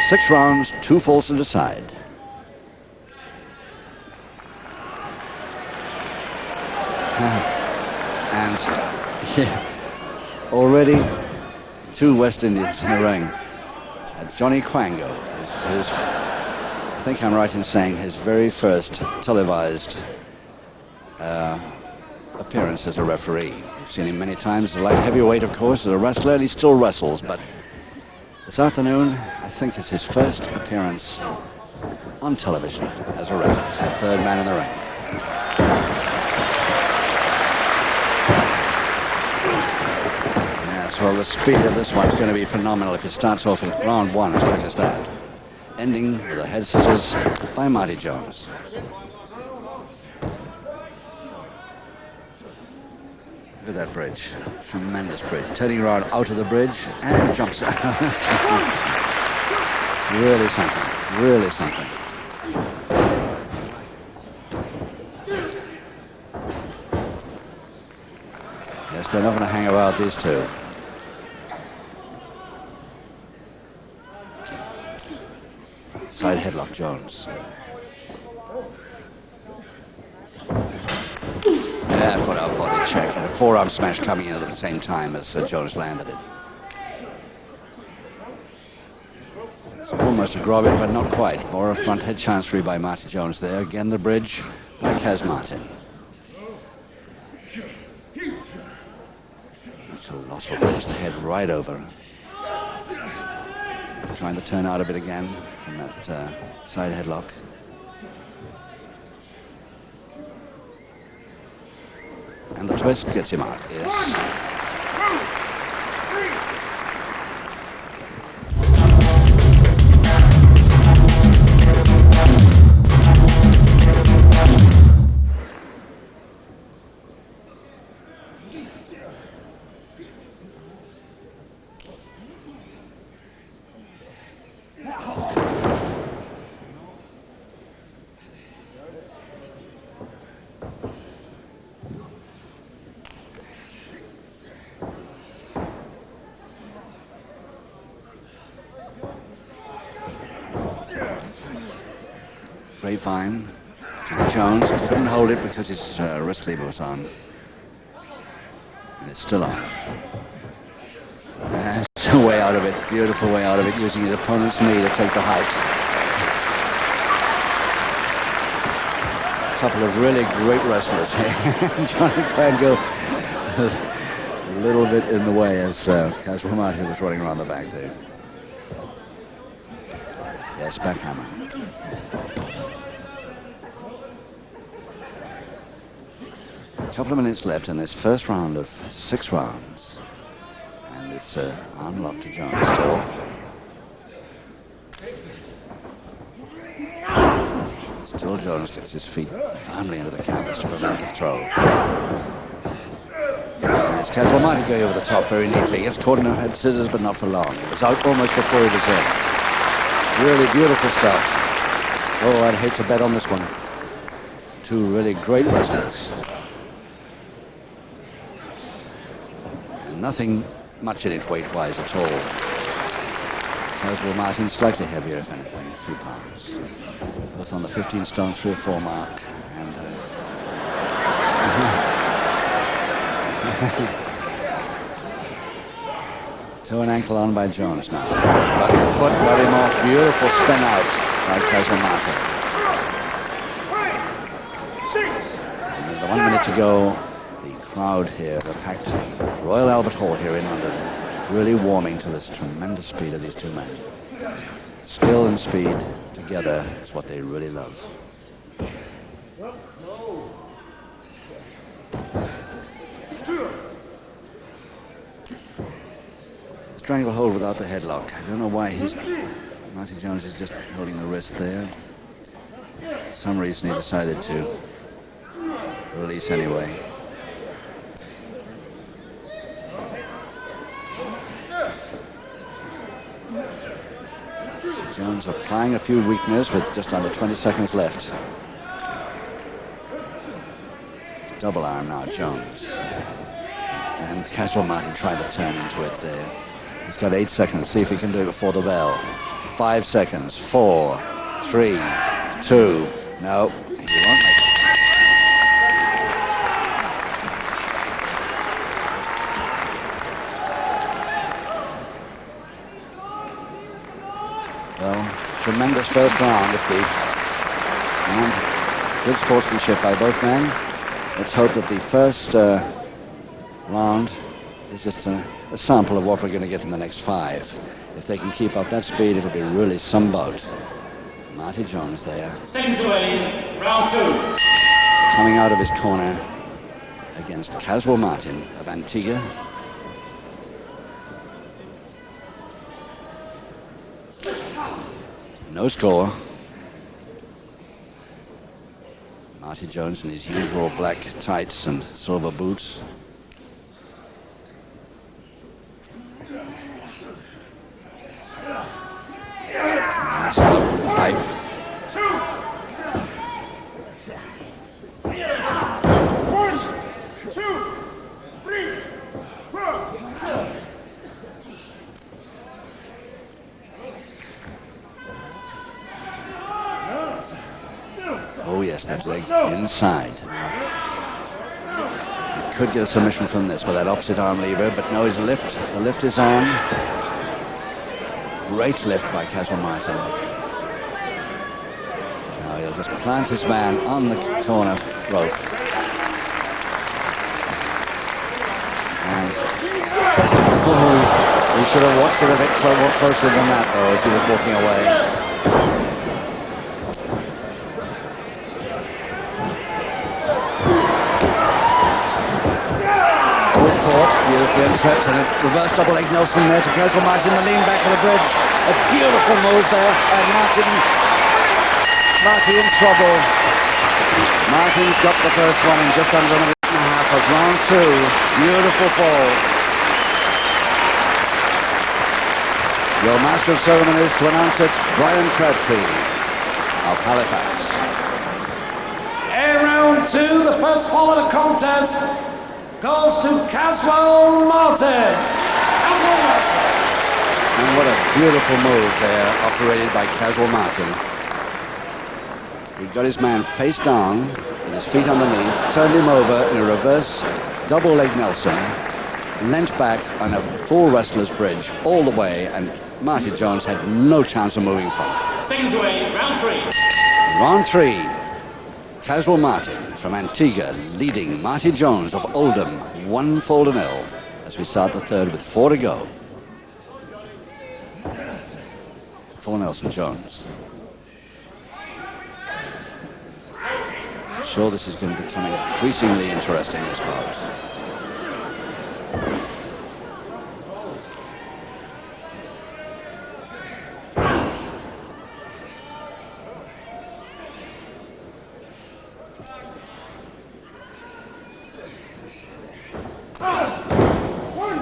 6 rounds, 2 falls to the side. And yeah, already 2 West Indians in the ring. Johnny Quango is, I think I'm right in saying, his very first televised appearance as a referee. We've seen him many times as a light heavyweight, of course, as a wrestler. He still wrestles, but this afternoon, I think it's his first appearance on television as a ref. He's the 3rd man in the ring. Yes, well, the speed of this one's going to be phenomenal if it starts off in round 1 as quick as that. Ending with a head scissors by Marty Jones. Look at that bridge. Tremendous bridge. Turning around out of the bridge and jumps out. Really something. Really something. Yes, they're not going to hang about, these two. Side headlock, Jones. Yeah, put out body check, and a forearm smash coming in at the same time as Jones landed it. It's almost a grab it, but not quite. More a front head chancery by Marty Jones there. Again, the bridge by Cas Martin. Colossal bridge, the head right over. Trying to turn out a bit again from that side headlock. And the twist gets him out, yes. Grapevine to Jones. Couldn't hold it because his wrist lever was on. And it's still on. That's a way out of it. Beautiful way out of it, using his opponent's knee to take the height. A couple of really great wrestlers here. Johnny Quango a little bit in the way as Caswell Marty was running around the back there. Yes, backhammer. A couple of minutes left in this first round of 6 rounds. And it's unlocked to Jones still. Still Jones gets his feet firmly into the canvas to prevent the throw. And it's Caswell Marty going over the top very neatly. Gets caught in the head scissors, but not for long. It was out almost before he was in. Really beautiful stuff. Oh, I'd hate to bet on this one. 2 really great wrestlers. And nothing much in it weight-wise at all. Caswell Martin slightly heavier, if anything, a few pounds. Both on the 15 stone 3 or 4 mark. And Toe and ankle on by Jones now. But the foot got him off. Beautiful spin out by Czeslaw Martin. And with 1 minute to go, the crowd here, the packed Royal Albert Hall here in London, really warming to this tremendous speed of these two men. Skill and speed together is what they really love. Stranglehold without the headlock. I don't know why Marty Jones is just holding the wrist there. For some reason he decided to release anyway. Jones applying a few weakness with just under 20 seconds left. Double arm now, Jones. And Caswell Martin trying to turn into it there. He's got 8 seconds. See if he can do it before the bell. 5 seconds. 4, 3, 2. No, he won't make it. Well, tremendous first round and good sportsmanship by both men. Let's hope that the first round is just a sample of what we're going to get in the next 5. If they can keep up that speed, it'll be really some bout. Marty Jones there. Seconds away, round 2. Coming out of his corner against Caswell Martin of Antigua. No score. Marty Jones in his usual black tights and silver boots. Nice look with the pipe. Oh yes, that leg inside. He could get a submission from this with that opposite arm lever, but no, his lift. The lift is on. Great lift by Caswell Martin. Now he'll just plant his man on the corner rope. And he should have watched it a bit closer than that, though, as he was walking away. Beautifully unswept, and a reverse double leg Nelson there to Caswell Martin, the lean back of the bridge. A beautiful move there, and Marty in trouble. Martin's got the first one in just under a minute and a half of round 2. Beautiful fall. Your master of ceremonies to announce it, Brian Crabtree of Halifax. In round 2, the first fall of the contest goes to Caswell Martin. Caswell Martin. And what a beautiful move there, operated by Caswell Martin. He got his man face down, with his feet underneath, turned him over in a reverse double leg Nelson, leant back on a full wrestler's bridge all the way, and Marty Jones had no chance of moving from it. Seconds away, round 3. Round 3. Caswell Martin from Antigua leading Marty Jones of Oldham 1-0 as we start the third with 4 to go. For Nelson Jones. I'm sure this is going to become increasingly interesting, this bout.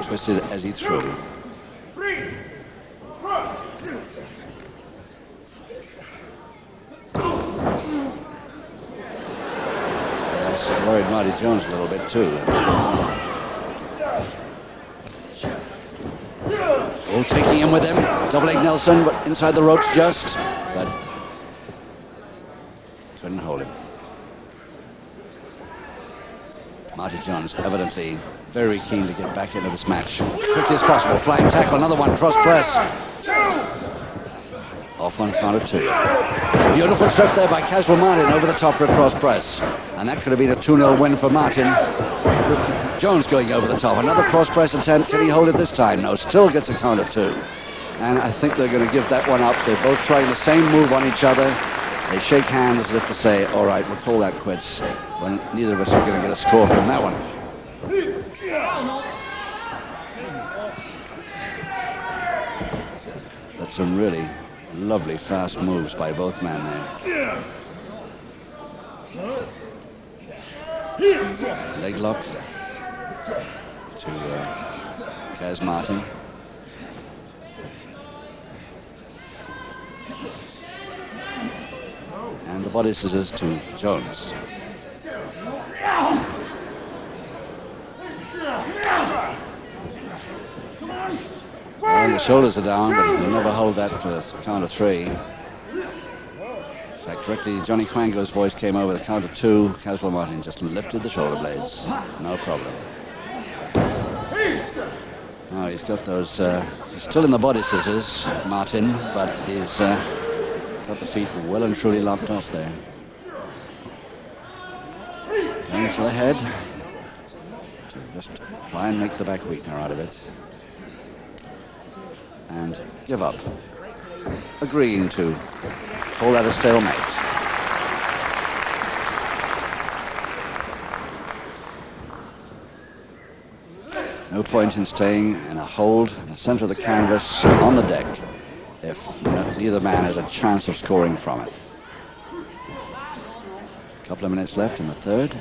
Twisted as he threw. Yes, it worried Marty Jones a little bit too. Oh, taking him with him. Double leg Nelson, but inside the ropes just, but couldn't hold him. Marty Jones evidently very keen to get back into this match quickly as possible. Flying tackle, another one, cross press. Off on count of 2. Beautiful trip there by Caswell Martin over the top for a cross press. And that could have been a 2-0 win for Martin. Jones going over the top. Another cross press attempt. Can he hold it this time? No, still gets a count of 2. And I think they're going to give that one up. They're both trying the same move on each other. They shake hands as if to say, all right, we'll call that quits. When neither of us are going to get a score from that one. That's some really lovely fast moves by both men there. Leg lock to Kaz Martin. And the body scissors to Jones. Well, the shoulders are down, but he'll never hold that for a count of 3. In fact, correctly, Johnny Quango's voice came over the count of 2. Caswell Martin just lifted the shoulder blades. No problem. Now he's got those, he's still in the body scissors, Martin, but he's got the feet well and truly locked off there. Going to the head to just try and make the back weakener out of it. And give up, agreeing to call that a stalemate. No point in staying in a hold in the center of the canvas on the deck if neither man has a chance of scoring from it. A couple of minutes left in the third.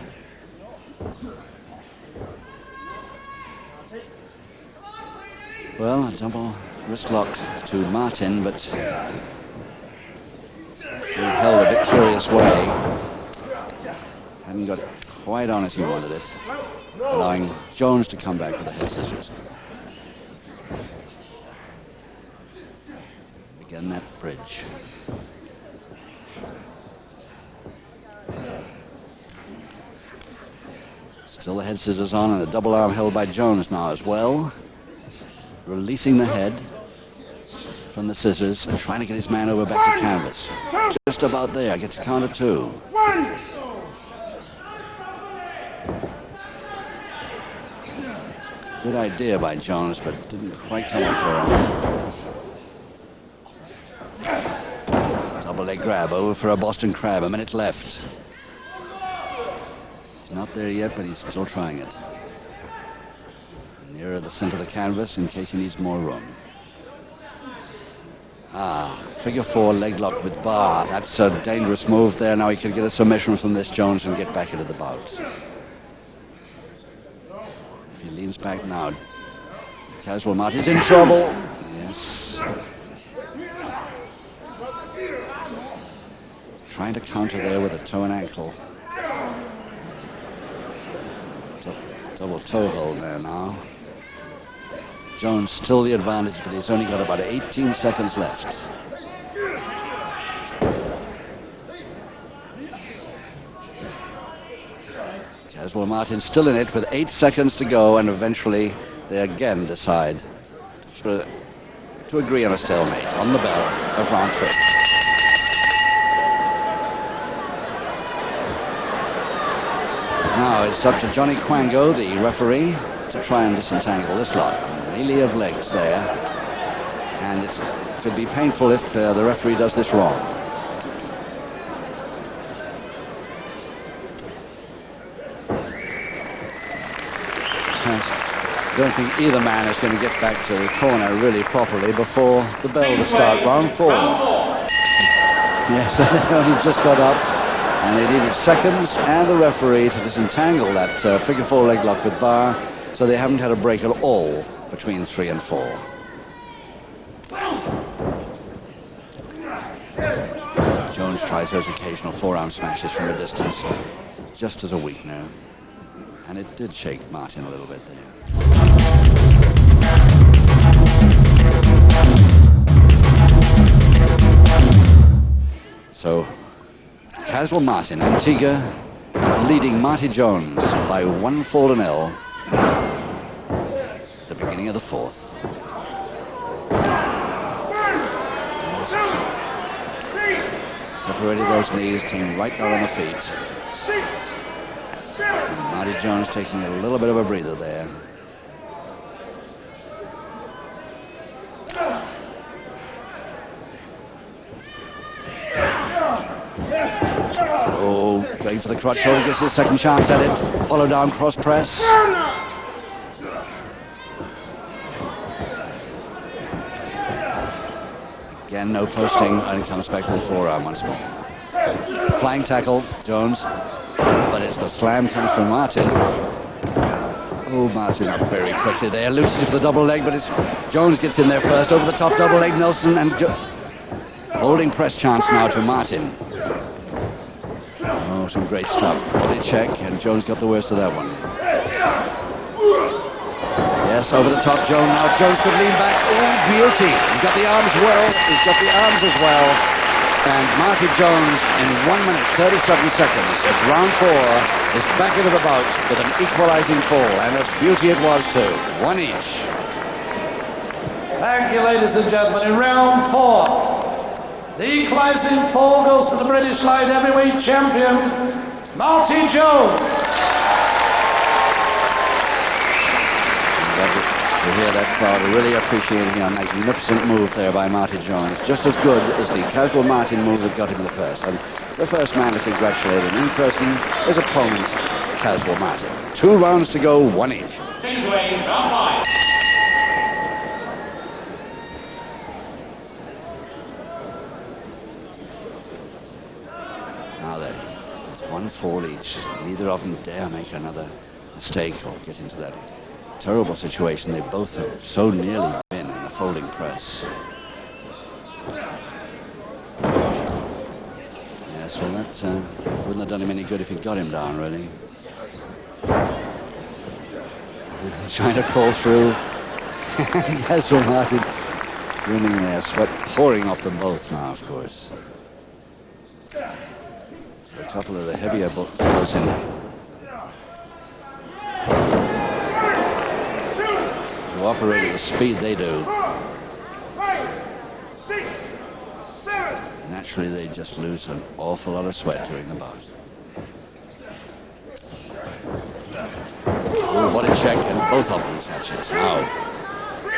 Well, a double wrist lock to Martin, but he held a bit curious way. Hadn't got quite on as he wanted it, allowing Jones to come back with the head scissors. Again, that bridge. Still the head scissors on, and a double arm held by Jones now as well. Releasing the head from the scissors and trying to get his man over back to canvas. Just about there, gets a count of 2. Good idea by Jones, but didn't quite come up for him. Double leg grab over for a Boston Crab, a minute left. He's not there yet, but he's still trying it. Nearer the center of the canvas in case he needs more room. Figure 4 leg lock with bar. That's a dangerous move there. Now he could get a submission from this Jones and get back into the bout. If he leans back now, Caswell Martin's in trouble. Yes. Trying to counter there with a toe and ankle. Double toe hold there now. Jones still the advantage, but he's only got about 18 seconds left. Caswell Martin still in it with 8 seconds to go, and eventually they again decide to agree on a stalemate on the bell of round 3. Now it's up to Johnny Quango, the referee, to try and disentangle this lot. Melee of legs there, and it could be painful if the referee does this wrong. I don't think either man is going to get back to the corner really properly before the bell to start round 4. Yes, they only just got up, and they needed seconds and the referee to disentangle that figure 4 leg lock with bar, so they haven't had a break at all between 3 and 4. Jones tries those occasional forearm smashes from a distance, just as a weakener. And it did shake Martin a little bit there. So, Caswell Martin, Antigua, leading Marty Jones by 1-0 at the beginning of the fourth. Separated those knees, came right down on the feet. And Marty Jones taking a little bit of a breather there. Oh, going for the crotch hold, gets his second chance at it. Follow down, cross press. Again, no posting, and he comes back to the forearm once more. Flying tackle, Jones, but it's the slam comes from Martin. Oh, Martin up very quickly there, loses it for the double leg, but it's Jones gets in there first, over the top double leg, Nelson, and holding press chance now to Martin. Oh, some great stuff. Body check, and Jones got the worst of that one. Yes, over the top, Jones. Now Jones could lean back. Oh, beauty. He's got the arms well. He's got the arms as well. And Marty Jones, in 1 minute, 37 seconds, of round 4, is back into the bout with an equalizing fall. And a beauty it was, too. One each. Thank you, ladies and gentlemen. In round 4, the equalizing fall goes to the British Light Heavyweight Champion, Marty Jones. To hear that crowd really appreciating a magnificent move there by Marty Jones. Just as good as the Caswell Martin move that got him in the first. And the first man to congratulate him in person, his opponent, Caswell Martin. 2 rounds to go, 1 each. Change away, round 5. Now then, it's 1 fall each. Neither of them dare make another mistake or get into that terrible situation they both have so nearly been in the folding press. Yes, well, that wouldn't have done him any good if he'd got him down, really. Trying to crawl through. Caswell Martin winning there, sweat pouring off them both now, of course. So a couple of the heavier fellas in. Operate at the speed they do. 5, 6, 7. Naturally, they just lose an awful lot of sweat during the bout. Oh, body check, and both of them catch it. Now. 3,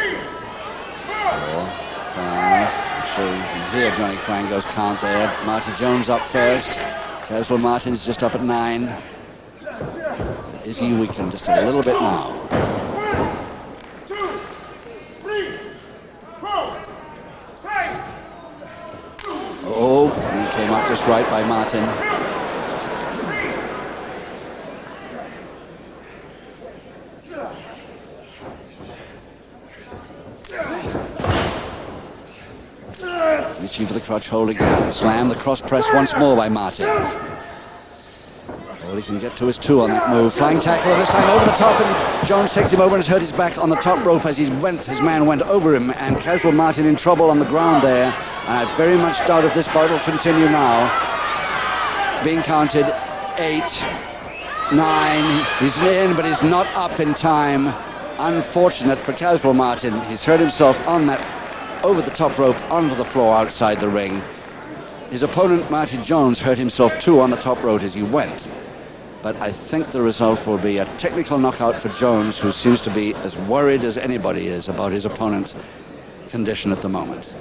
4, 5. I'm sure you can hear Johnny Quango's count there. Marty Jones up first. Caswell Martin's just up at 9. But is he weakened just a little bit now? Oh, he came up just right by Martin. Reaching for the crotch hold again. Slam, the cross press once more by Martin. All he can get to is 2 on that move. Flying tackle, and this time over the top, and Jones takes him over and has hurt his back on the top rope as his man went over him, and Caswell Martin in trouble on the ground there. And I very much doubt if this bout will continue now. Being counted 8, 9. He's in, but he's not up in time. Unfortunate for Caswell Martin. He's hurt himself on that over the top rope onto the floor outside the ring. His opponent, Marty Jones, hurt himself too on the top rope as he went. But I think the result will be a technical knockout for Jones, who seems to be as worried as anybody is about his opponent's condition at the moment.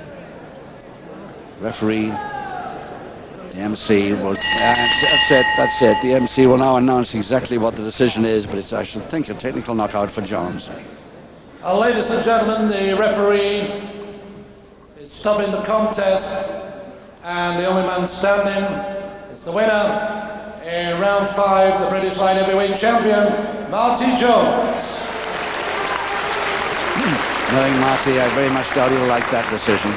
Referee, the MC will... That's it. The MC will now announce exactly what the decision is, but it's, I should think, a technical knockout for Jones. Ladies and gentlemen, the referee is stopping the contest, and the only man standing is the winner in round 5, the British Light Heavyweight Champion, Marty Jones. Knowing Marty, I very much doubt he'll like that decision.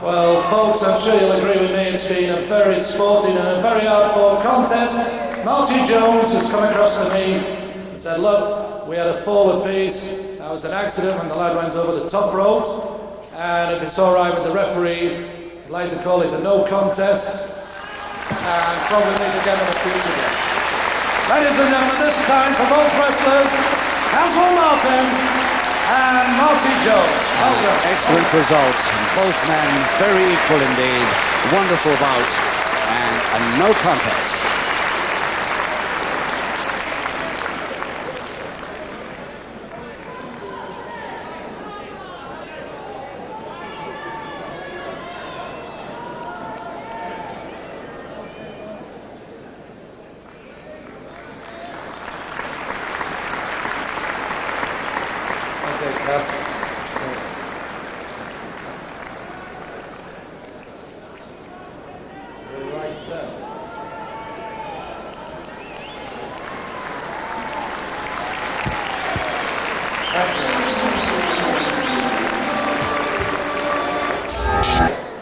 Well, folks, I'm sure you'll agree with me, it's been a very sporting and a very hard-fought contest. Marty Jones has come across to me and said, look, we had a fall apiece. That was an accident when the lad went over the top rope. And if it's all right with the referee, I'd like to call it a no contest, and probably meet again in the future. Ladies and gentlemen, this time for both wrestlers, Caswell Martin and Marty Joe. Excellent results. Both men very equal indeed. Wonderful bout and a no contest.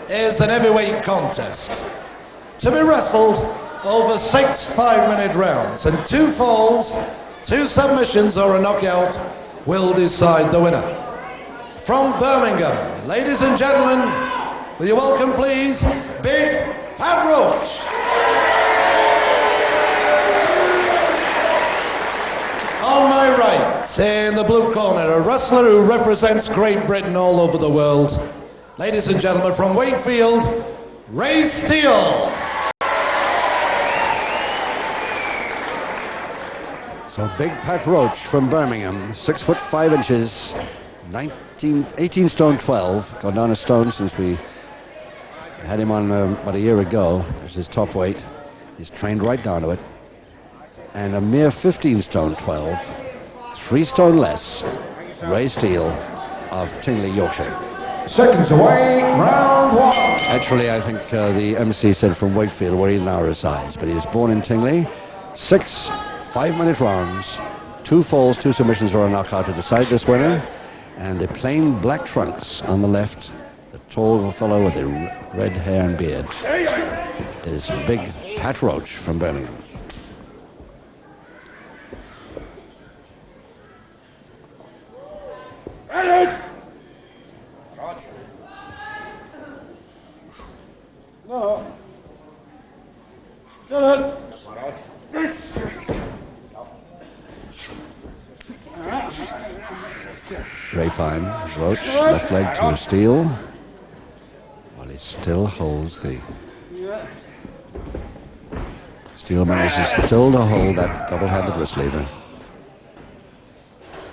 Is an heavyweight contest to be wrestled over 6 5-minute rounds, and 2 falls, 2 submissions or a knockout will decide the winner. From Birmingham, ladies and gentlemen, will you welcome please Big Pat Roach. On my right, in the blue corner, a wrestler who represents Great Britain all over the world. Ladies and gentlemen, from Wakefield, Steele. So Big Pat Roach from Birmingham, 6 foot 5 inches, 18 stone 12, gone down a stone since we had him on about a year ago. There's his top weight. He's trained right down to it. And a mere 15 stone 12, 3 stone less, Steele of Tingley, Yorkshire. Seconds away, round 1. Actually, I think the MC said from Wakefield, where he now resides, but he was born in Tingley. 6 5-minute rounds, 2 falls, 2 submissions or a knockout to decide this winner. And the plain black trunks on the left, the tall fellow with the red hair and beard, is Big Pat Roach from Birmingham. Very fine. Roach, left leg to Steele. While he still holds the... Steele manages still to hold that double-handed wrist lever.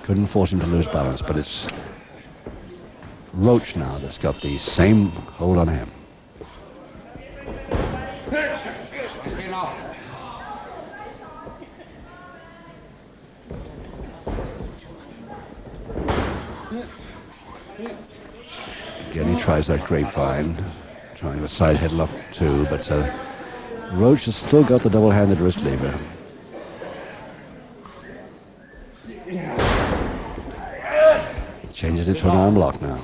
Couldn't force him to lose balance, but it's Roach now that's got the same hold on him. Again, he tries that grapevine, trying a side headlock too, but Roach has still got the double-handed wrist lever. He changes it to an arm lock now.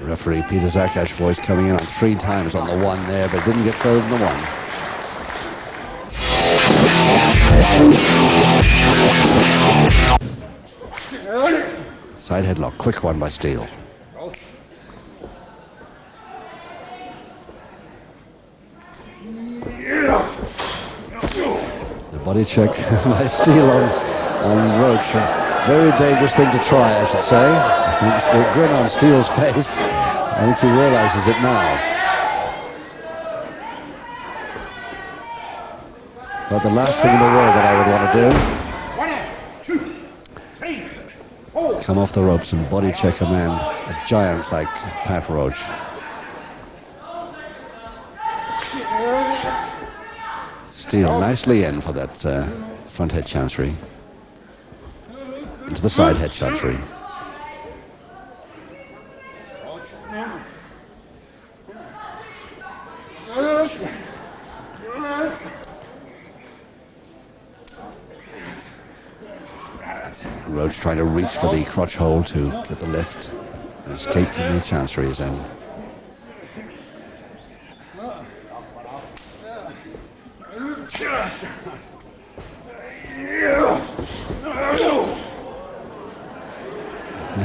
Referee Peter Zakash's voice coming in on 3 times on the 1 there, but didn't get further than the 1. Side headlock, quick one by Steele. The body check by Steele on Roach. A very dangerous thing to try, I should say. The grin on Steele's face. I think he realizes it now. But the last thing in the world that I would want to do, 1, 2, 3, 4. come off the ropes and body check a man, a giant like Pat Roach. Steele nicely in for that front head chancery. Into the side head chancery. Roach trying to reach for the crotch hold to get the lift and escape from the chancery is in.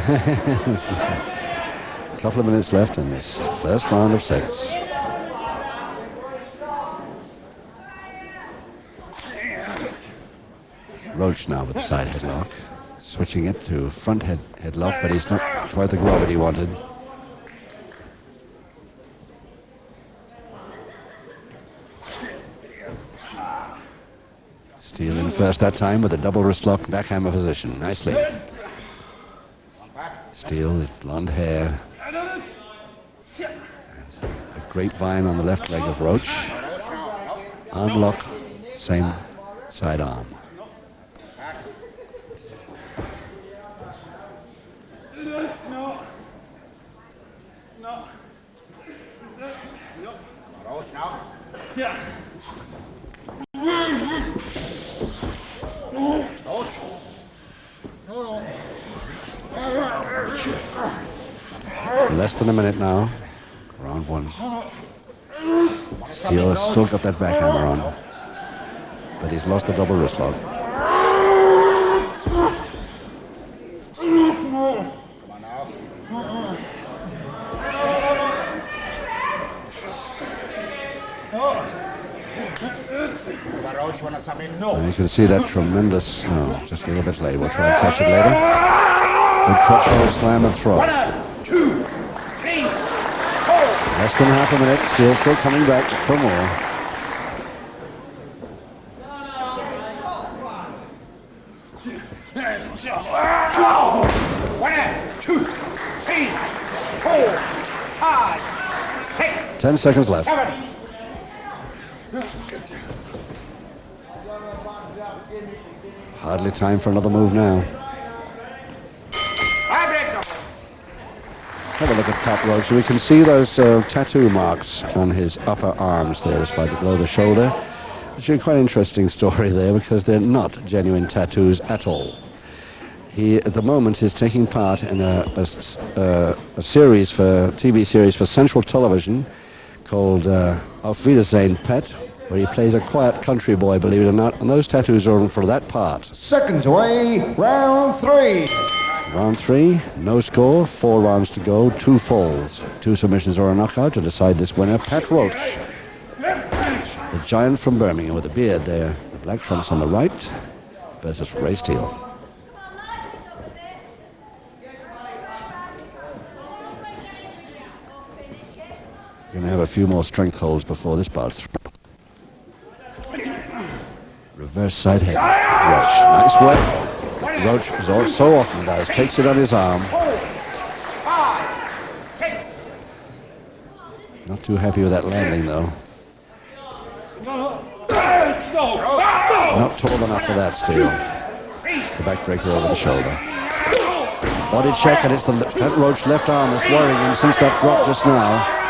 A couple of minutes left in this first round of 6. Roach now with the side headlock, switching it to front headlock, but he's not quite the gravity he wanted. Steele in first that time with a double wrist lock backhammer position. Nicely. Steele, his blonde hair. And a grapevine on the left leg of Roach. Arm lock, same side arm. Less than a minute now. Round 1. Steele has still got that backhammer on, but he's lost the double wrist lock. Now you can see that tremendous, just a little bit late. We'll try and catch it later. Good crotch hold, slam and throw. 1, 2, 3, 4. Less than half a minute, Steele still coming back for more. Two, 3, 4, 5, 6. 10 seconds left. 7. Hardly time for another move now. Have a look at Pat Roach. We can see those tattoo marks on his upper arms there, just below the shoulder. It's a quite interesting story there because they're not genuine tattoos at all. He, at the moment, is taking part in a series TV series for Central Television called Auf Wiedersehen, Pat, where he plays a quiet country boy, believe it or not, and those tattoos are on for that part. Seconds away, round 3. Round 3, no score, 4 rounds to go, 2 falls, 2 submissions or a knockout to decide this winner. Pat Roach, the giant from Birmingham with a beard there, the black trunks on the right, versus Ray Steele. Going to have a few more strength holds before this bout's through. Reverse side head. Roach. Nice work. Roach, as so often does, takes it on his arm. 4, 5, 6. Not too happy with that landing, though. Not tall enough for that, Steele. The backbreaker over the shoulder. Body check, and it's the Pat Roach left arm that's worrying him since that drop just now.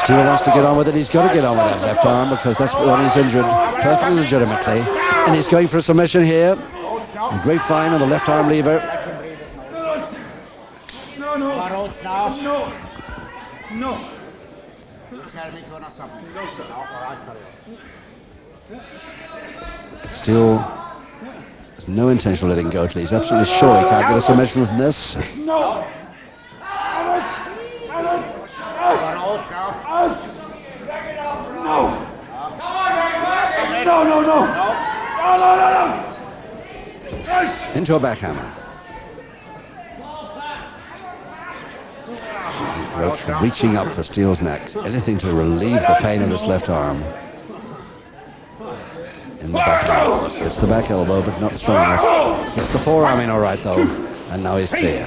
Steele wants to get on with it. He's got to get on with that left arm because that's when he's injured perfectly legitimately. And he's going for a submission here. A grapevine on the left arm lever. Steele has no intention of letting go till he's absolutely sure he can't get a submission from this. Into a backhammer. Roach reaching up for Steele's neck. Anything to relieve the pain of this left arm. In the back elbow. It's the back elbow, but not strong enough. Gets the forearm in all right, though. And now he's clear.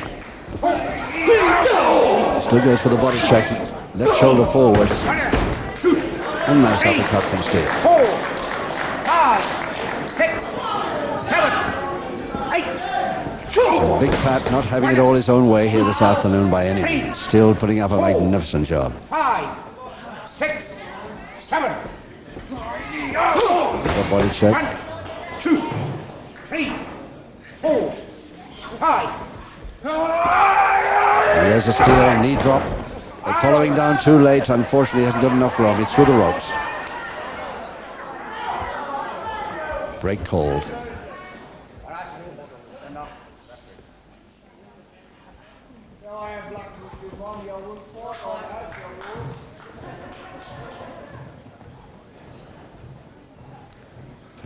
Still goes for the body check. Left shoulder forwards. And nice uppercut from Steele. 4, 5, 6, 7, 8. Big Pat not having it all his own way here this afternoon by any means. Still putting up a magnificent job. 5, 6, 7. The body check. 1, 2, 3, 4, 5. And there's a Steele knee drop. But following down too late, unfortunately, hasn't done enough room. He's through the ropes. Break cold. Pat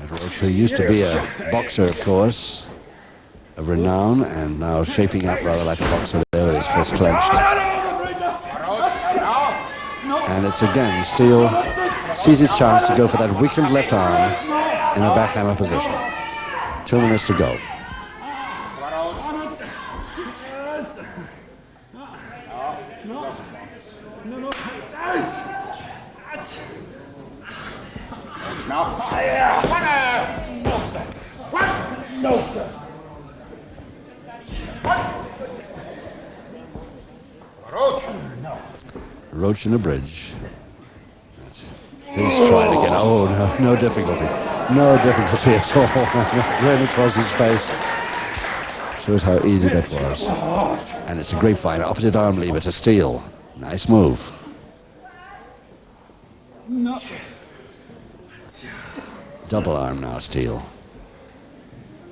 Roach, who used to be a boxer, of course, of renown, and now shaping up rather like a boxer there with his fist clenched. And it's again, Steele sees his chance to go for that weakened left arm in a backhammer position. 2 minutes to go. Roach in a bridge. He's trying again. Oh, no difficulty. No difficulty at all. Right across his face. Shows how easy that was. And it's a grapevine. Opposite arm lever to Steele. Nice move. Double arm now, Steele.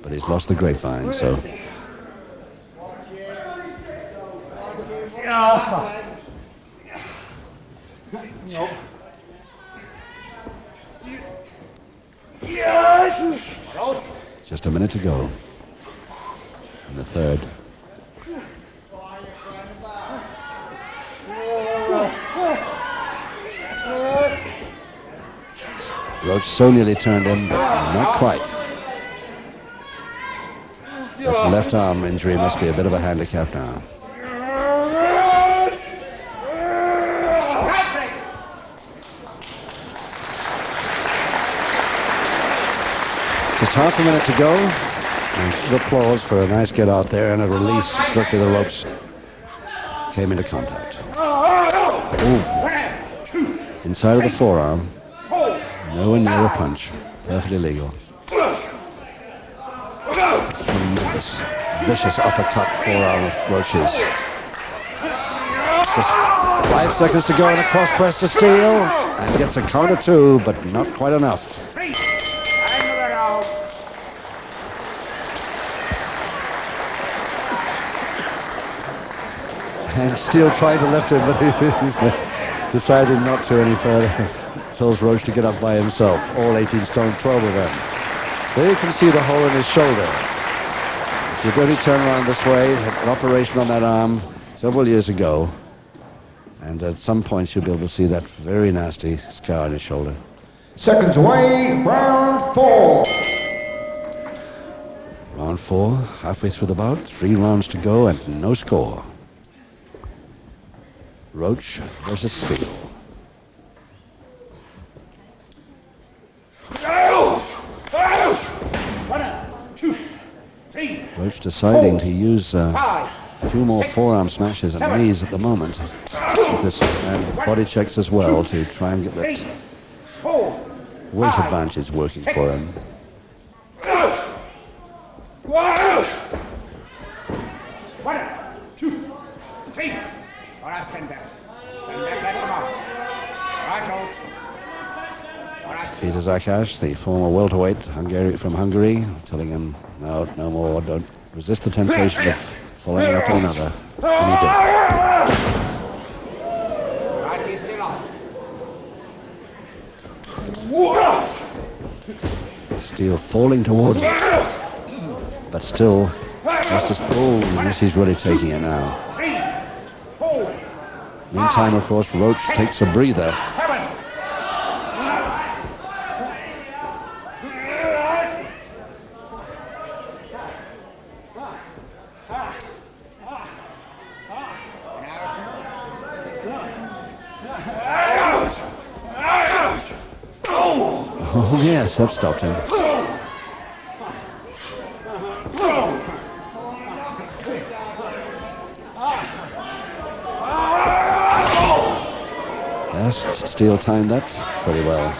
But he's lost the grapevine, so... Just a minute to go in the third. Roach so nearly turned him, but not quite. That left arm injury must be a bit of a handicap now. Just half a minute to go. And good applause for a nice get out there and a release. Directly the ropes came into contact. Ooh. Inside of the forearm. Nowhere near a punch. Perfectly legal. Tremendous, vicious uppercut forearm of Roach's. Just 5 seconds to go and a cross press to Steele. And gets a counter too, but not quite enough. And Steele tried to lift him, but he's decided not to any further. Tells Roach to get up by himself. All 18 stone, 12 of them. There you can see the hole in his shoulder. If you're going to turn around this way, had an operation on that arm several years ago. And at some point you'll be able to see that very nasty scar on his shoulder. Seconds away, round 4. Round 4, halfway through the bout. 3 rounds to go and no score. Roach versus Steele. Roach deciding to use a few more forearm smashes and knees at the moment. With this body checks as well to try and get that weight advantage working for him. Peter Zakash, the former welterweight from Hungary, telling him, no more, don't resist the temptation of following up on another. And he did. Steele falling towards it, but still, he's really taking it now. Meantime, of course, Roach takes a breather. Oh, yes, that stopped him. Yes, Steele timed that pretty well.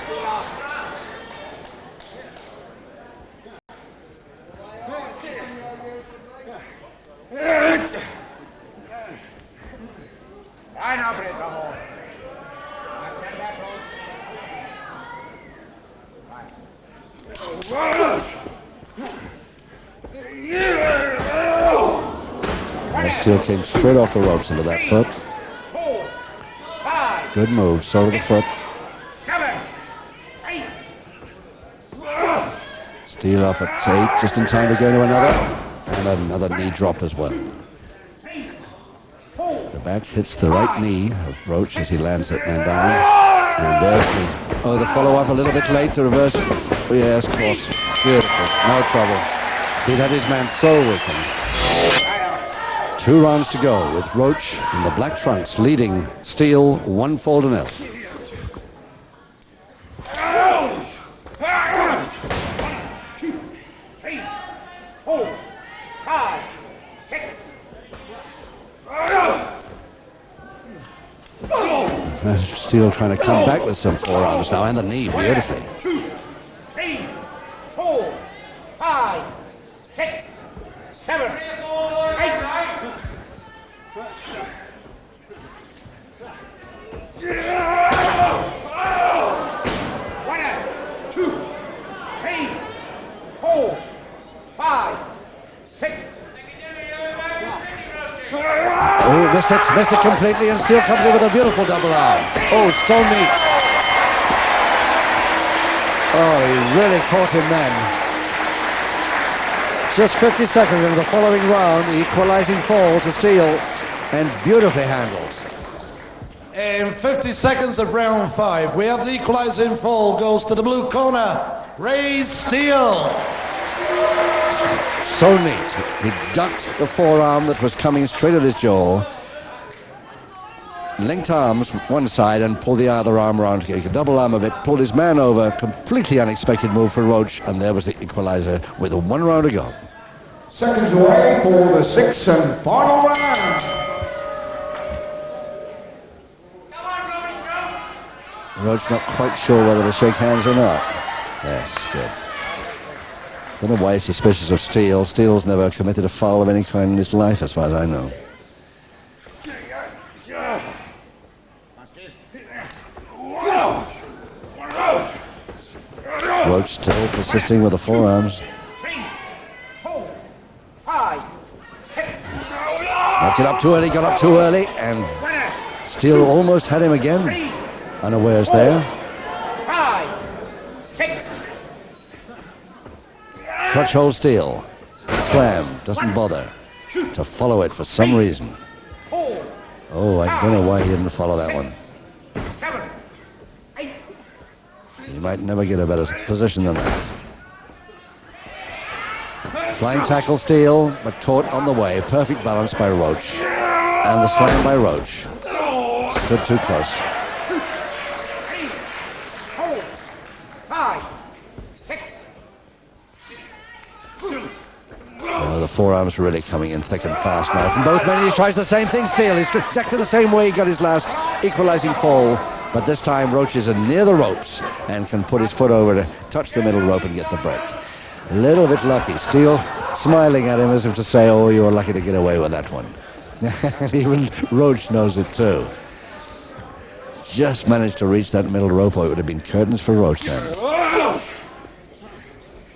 Steele came straight off the ropes into that foot. 4, 5, Good move, sole of the foot. 7, 8. Steele up at 8, just in time to go to another. And another knee drop as well. 3, 4. The back hits the right knee of Roach as he lands that man down. And there's the follow-up a little bit late, the reverse. Oh, yes, of course. Beautiful, no trouble. He'd had his man so weakened. 2 rounds to go with Roach in the black trunks leading Steele 1-0. 2, 3, 4, 5, 6. Steele trying to come back with some forearms now, and the knee beautifully. 2, 3, 4, 5, 6, 7, 8. 1, 2, 3, 4, 5, 6. Oh, missed it completely, and Steele comes in with a beautiful double arm. Oh, so neat. Oh, he really caught him then. Just 50 seconds into the following round, the equalizing fall to Steele, and beautifully handled. In 50 seconds of round 5, we have the equalizing fall goes to the blue corner, Steele. So neat. He ducked the forearm that was coming straight at his jaw, linked arms one side and pulled the other arm around to get a double arm of it, pulled his man over. Completely unexpected move for Roach, and there was the equalizer with 1 round to go. Seconds away for the 6th and final round. Roach not quite sure whether to shake hands or not. Yes, good. Don't know why he's suspicious of Steele. Steele's never committed a foul of any kind in his life, as far as I know. Roach still persisting with the forearms. 3, 4, 5, 6. Knocked it up too early, got up too early, and Steele almost had him again. Unawares there. 5, 6. Crutch hold Steele. Slam, doesn't bother to follow it for some reason. 4, Oh, I don't know why he didn't follow that one. 7, 8. He might never get a better position than that. Flying tackle Steele, but caught on the way. Perfect balance by Roach. And the slam by Roach. Stood too close. 2, 3, 4, 5, 6. Oh, the forearms really coming in thick and fast now. From both men, he tries the same thing. Steele, he's exactly the same way he got his last equalizing fall. But this time, Roach is near the ropes and can put his foot over to touch the middle rope and get the break. A little bit lucky. Steele smiling at him as if to say, oh, you were lucky to get away with that one. Even Roach knows it too. Just managed to reach that middle rope, or it would have been curtains for Roach then.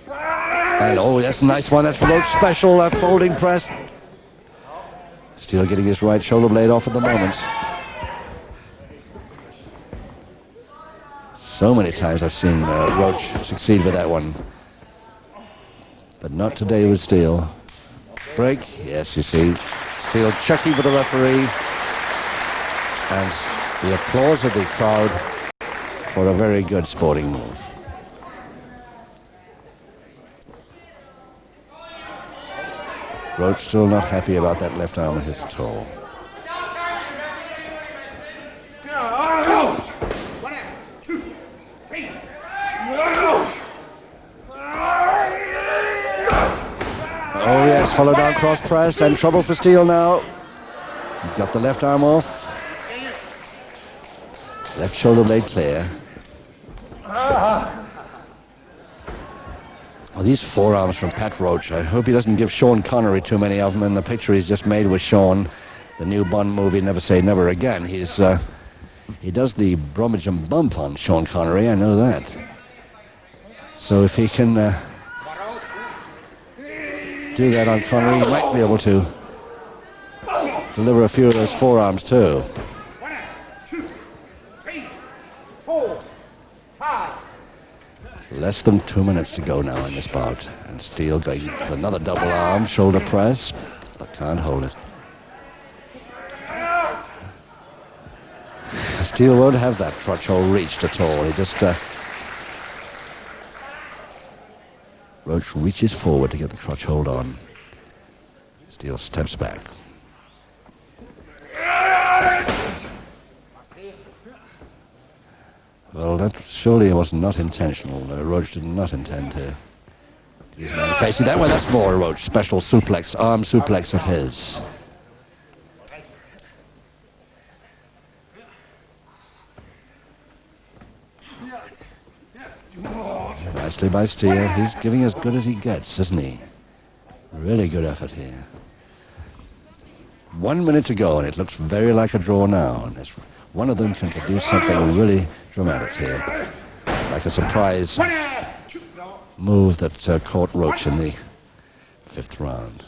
And oh, that's a nice one. That's Roach special, that folding press. Steele getting his right shoulder blade off at the moment. So many times I've seen Roach succeed with that one. But not today with Steele. Break, yes, you see. Steele checking with the referee. And the applause of the crowd for a very good sporting move. Roach still not happy about that left arm of his at all. 1, 2, 3. Oh yes, follow down cross press and trouble for Steele now. Got the left arm off. Left shoulder blade clear. Oh, these forearms from Pat Roach. I hope he doesn't give Sean Connery too many of them. In the picture he's just made with Sean, the new Bond movie, Never Say Never Again. He does the Brummagem bump on Sean Connery, I know that. So if he can do that on Connery, he might be able to deliver a few of those forearms too. 1, 2, 3, 4, 5. Less than 2 minutes to go now in this bout. And Steele going with another double arm, shoulder press. I can't hold it. Steele won't have that crotch hold reached at all. He just... Roach reaches forward to get the crotch hold on. Steele steps back. Well, that surely was not intentional. Roach did not intend to use man facing that way. That's more Roach. Special suplex, arm suplex of his. Nicely by Steele. He's giving as good as he gets, isn't he? Really good effort here. 1 minute to go, and it looks very like a draw now. And one of them can produce something really dramatic here, like a surprise move that caught Roach in the 5th round.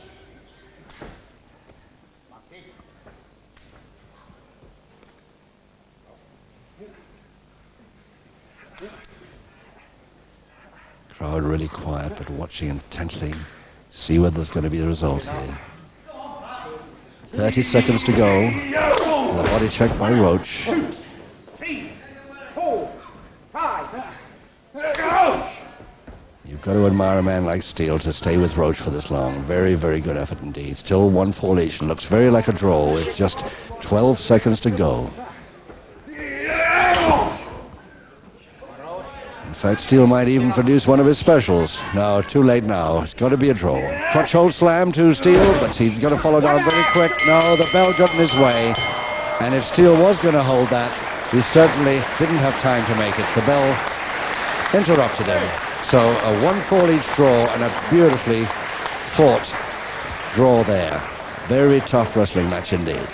Crowd really quiet, but watching intently, see whether there's going to be a result here. 30 seconds to go. And the body check by Roach. 2, 3, 4, 5. You've got to admire a man like Steele to stay with Roach for this long. Very, very good effort indeed. Still 1-4 each. Looks very like a draw with just 12 seconds to go. In fact, Steele might even produce one of his specials. No, too late now. It's got to be a draw. Crotch hold slam to Steele, but he's got to follow down very quick. No, the bell got in his way. And if Steele was going to hold that, he certainly didn't have time to make it. The bell interrupted him. So a 1-4 each draw and a beautifully fought draw there. Very tough wrestling match indeed.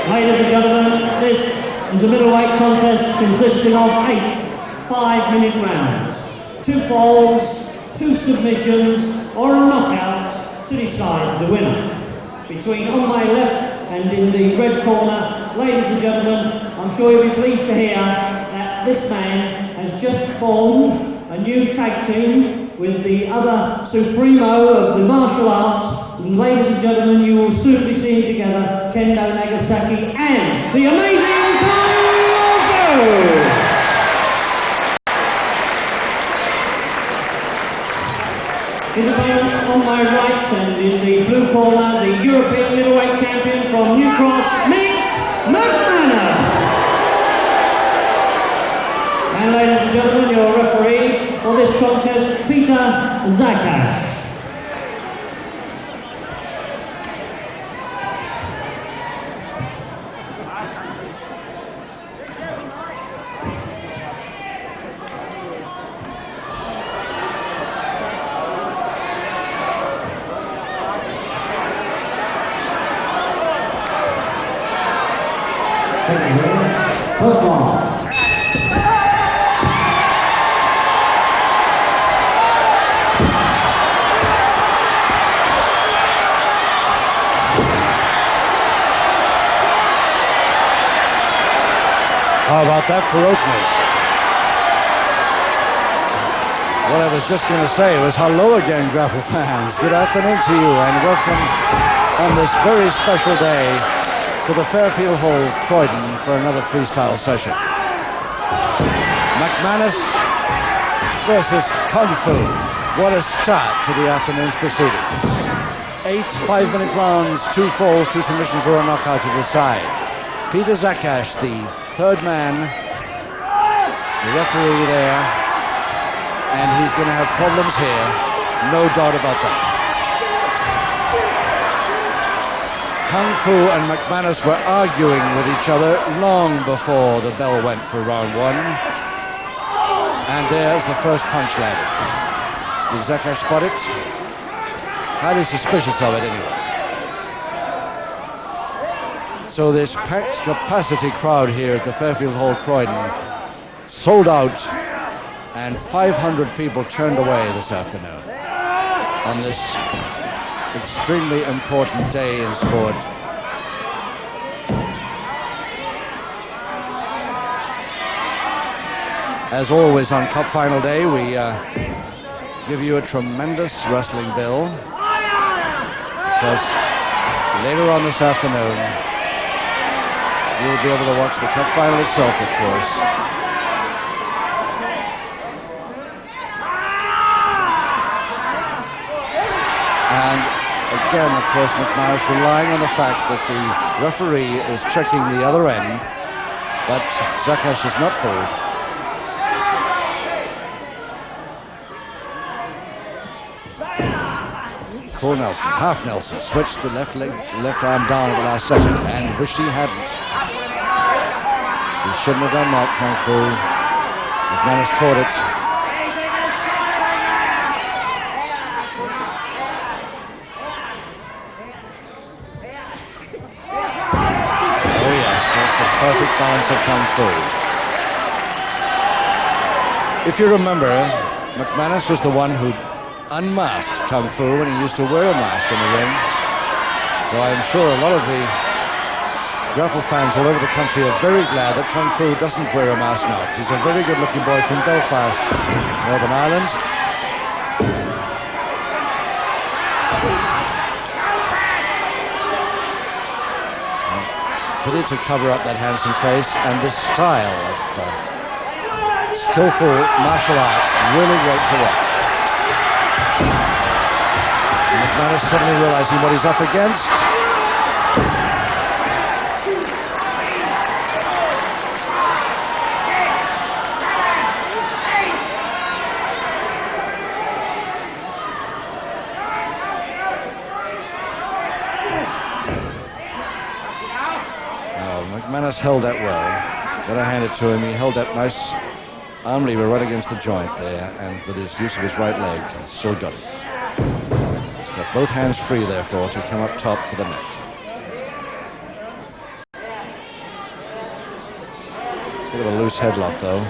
Ladies and gentlemen, this is a middleweight contest consisting of 8 5-minute rounds, 2 falls, 2 submissions, or a knockout to decide the winner. Between on my left and in the red corner, ladies and gentlemen, I'm sure you'll be pleased to hear that this man has just formed a new tag team with the other supremo of the martial arts. And ladies and gentlemen, you will soon be seeing together Kendo, Nagasaki, and the amazing Rocco! In the balance on my right and in the blue corner, the European middleweight champion from New Cross, McManus. And ladies and gentlemen, your referee for this contest, Peter Zakash. How about that for openers? What I was just going to say was hello again, grapple fans. Good afternoon to you and welcome on this very special day to the Fairfield Hall, Croydon, for another freestyle session. McManus versus Kung Fu. What a start to the afternoon's proceedings. 8 5-minute rounds, 2 falls, 2 submissions, or a knockout to decide. Peter Zakash, the third man, the referee there, And he's going to have problems here, no doubt about that. Kung Fu and McManus were arguing with each other long before the bell went for round one. And there's the first punch landed. Did Zakash spot it? Highly suspicious of it anyway. So this packed capacity crowd here at the Fairfield Hall, Croydon, sold out, and 500 people turned away this afternoon on this extremely important day in sport. As always on Cup Final Day, we give you a tremendous wrestling bill, because later on this afternoon you'll be able to watch the Cup Final itself, of course. And again, of course, McManus relying on the fact that the referee is checking the other end, but Zakash is not fooled. Full Nelson, half Nelson, switched the left arm down at the last second and wished he hadn't. He shouldn't have done that, Kung Fu. McManus caught it. Oh yes, that's a perfect balance of Kung Fu. If you remember, McManus was the one who unmasked Kung Fu when he used to wear a mask in the ring. So I'm sure a lot of the grapple fans all over the country are very glad that Kung Fu doesn't wear a mask now. He's a very good-looking boy from Belfast, Northern Ireland. Pity to cover up that handsome face, and this style of skillful martial arts, really great to watch. McManus suddenly realizing what he's up against. McManus held that well. Gotta hand it to him. He held that nice arm lever right against the joint there, and with his use of his right leg, he's still got it. He's got both hands free, therefore, to come up top for the neck. Bit of a loose headlock, though.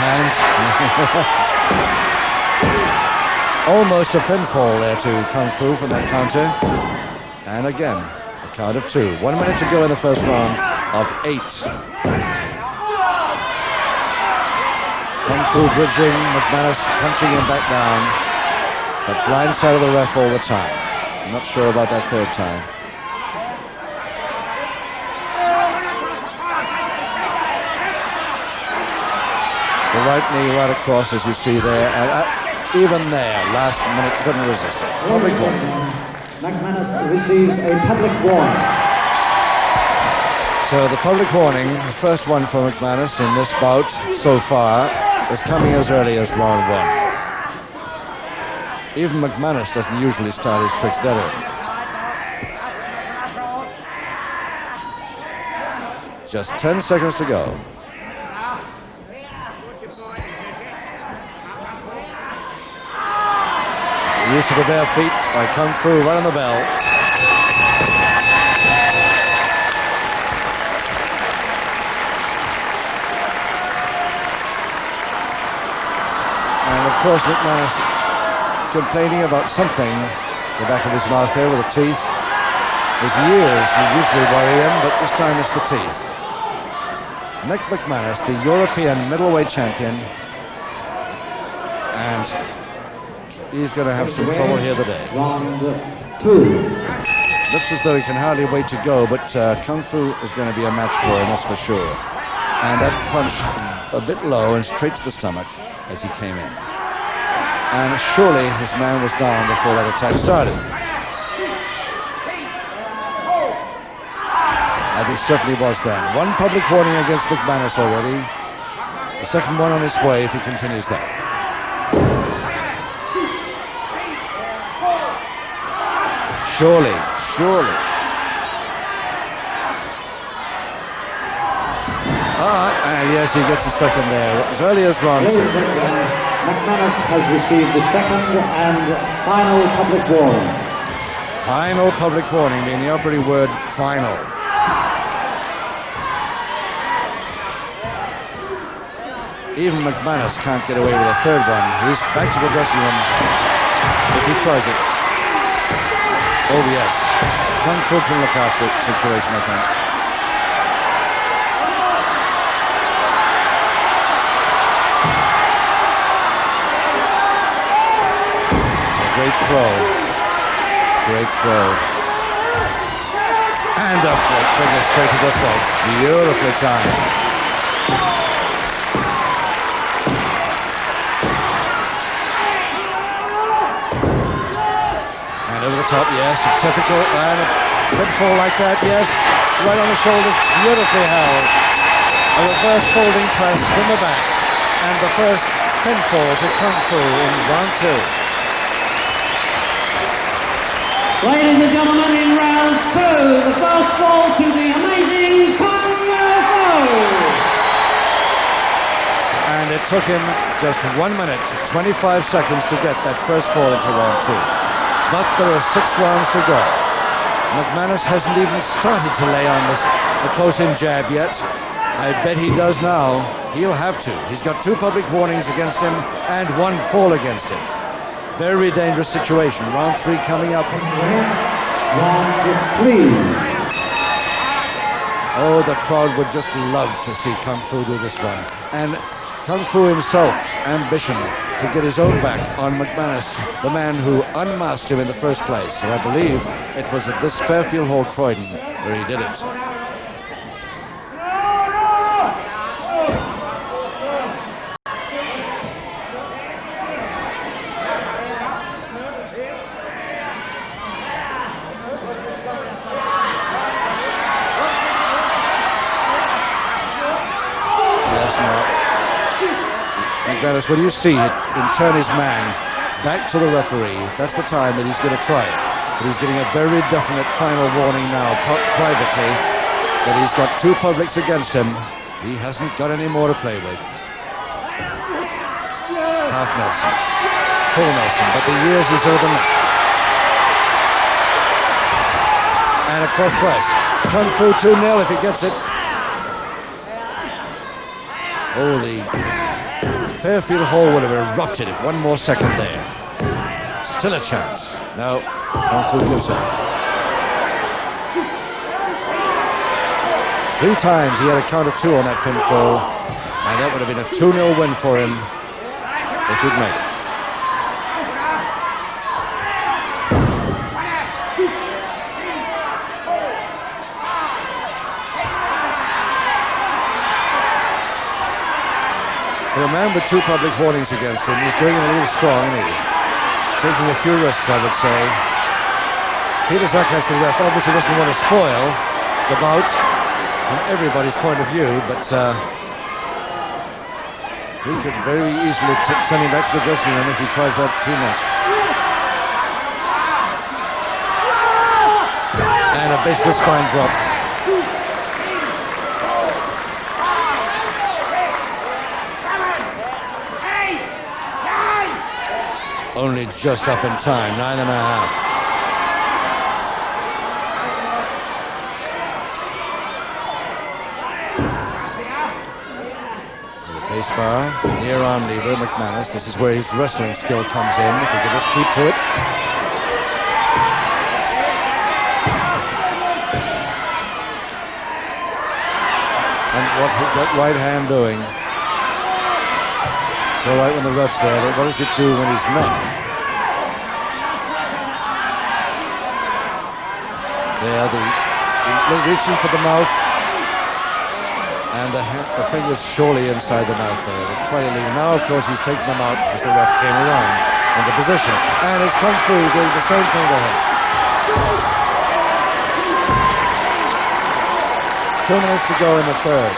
Hands. Almost a pinfall there to Kung Fu from that counter. And again, a count of 2. 1 minute to go in the first round of 8. Kung Fu bridging, McManus punching him back down, but blind side of the ref all the time. I'm not sure about that third time. The right knee right across, as you see there, and even there, last minute couldn't resist it. Public warning. McManus receives a public warning. So the public warning, the first one for McManus in this bout so far, is coming as early as round 1. Even McManus doesn't usually start his tricks that early. Just 10 seconds to go. Use of the bare feet by Kung Fu right on the bell. And of course McManus complaining about something the back of his mouth there with the teeth. His ears usually worry him, but this time it's the teeth. Mick McManus, the European middleweight champion, and he's going to have some trouble here today. Round 2. Looks as though he can hardly wait to go, but Kung Fu is going to be a match for him, that's for sure. And that punch a bit low and straight to the stomach as he came in. And surely his man was down before that attack started. And he certainly was then. One public warning against McManus already. The second one on its way if he continues that. Surely. Yes, he gets the second there. As early as Ronson. McManus has received the second and final public warning. Final public warning, being the operative word, final. Even McManus can't get away with a third one. He's back to the dressing room if he tries it. Oh yes, Kung Fu can look after the situation, I think. Great throw. And up for it, fingers straight to the throat. Beautifully timed. And over the top, yes, a typical and a pinfall like that, yes. Right on the shoulders, beautifully held. A reverse folding press from the back. And the first pinfall to Kung Fu in round 2. Ladies and gentlemen, in round 2, the first fall to the amazing Kung Fu. And it took him just 1 minute, 25 seconds to get that first fall into round 2. But there are 6 rounds to go. McManus hasn't even started to lay on the close-in jab yet. I bet he does now. He'll have to. He's got 2 public warnings against him and 1 fall against him. Very dangerous situation. Round 3 coming up. Round 3. Oh, the crowd would just love to see Kung Fu do this one. And Kung Fu himself's ambition to get his own back on McManus, the man who unmasked him in the first place. And I believe it was at this Fairfield Hall, Croydon, where he did it. McManus, when you see it, and turn his man back to the referee, that's the time that he's going to try it. But he's getting a very definite final warning now, privately, that he's got 2 publics against him. He hasn't got any more to play with. Half Nelson, full Nelson, but the years is over the match. And a cross press. Kung Fu 2-0 if he gets it. Holy. Fairfield Hall would have erupted if 1 more second there. Still a chance. No, Kung Fu gives up. 3 times he had a count of 2 on that pinfall, and that would have been a 2-0 win for him if he'd made it. For a man with 2 public warnings against him, he's going a little strong, isn't he? Taking a few risks, I would say. Peter Zakas, the ref, obviously doesn't want to spoil the bout from everybody's point of view, but he could very easily send him back to the dressing room if he tries that too much. And a baseless spine drop. Only just up in time, 9.5. So the base bar, near arm lever, McManus. This is where his wrestling skill comes in, if he can just keep to it. And what is that right hand doing? It's all right when the ref's there, but what does it do when he's not? There, reaching for the mouth, and the finger's surely inside the mouth there. But quite illegal. Now, of course, he's taking them out as the ref came around in the position. And it's Kung Fu doing the same thing to him. 2 minutes to go in the third.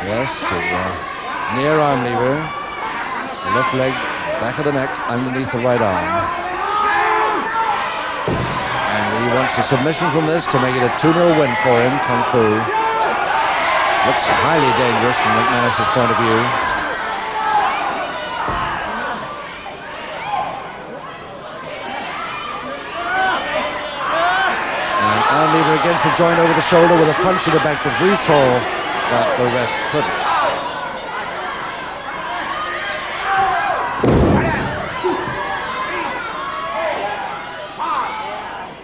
Yes, the near arm lever, left leg, back of the neck, underneath the right arm. And he wants a submission from this to make it a 2-0 win for him, Kung Fu. Looks highly dangerous from McManus' point of view. And arm lever against the joint over the shoulder with a punch in the back that we saw, but the ref couldn't.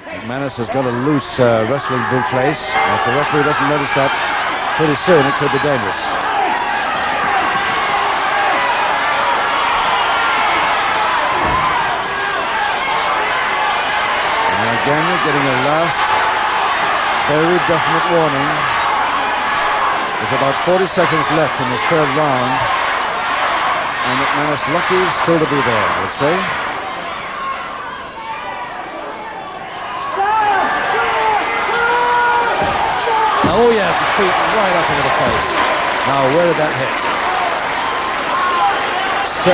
McManus has got a loose wrestling bootlace. If the referee doesn't notice that pretty soon, it could be dangerous. And again, we're getting a last very definite warning. There's about 40 seconds left in this third round, and McManus lucky still to be there, I would say. Oh yeah, the feet right up into the face. Now, where did that hit? 6,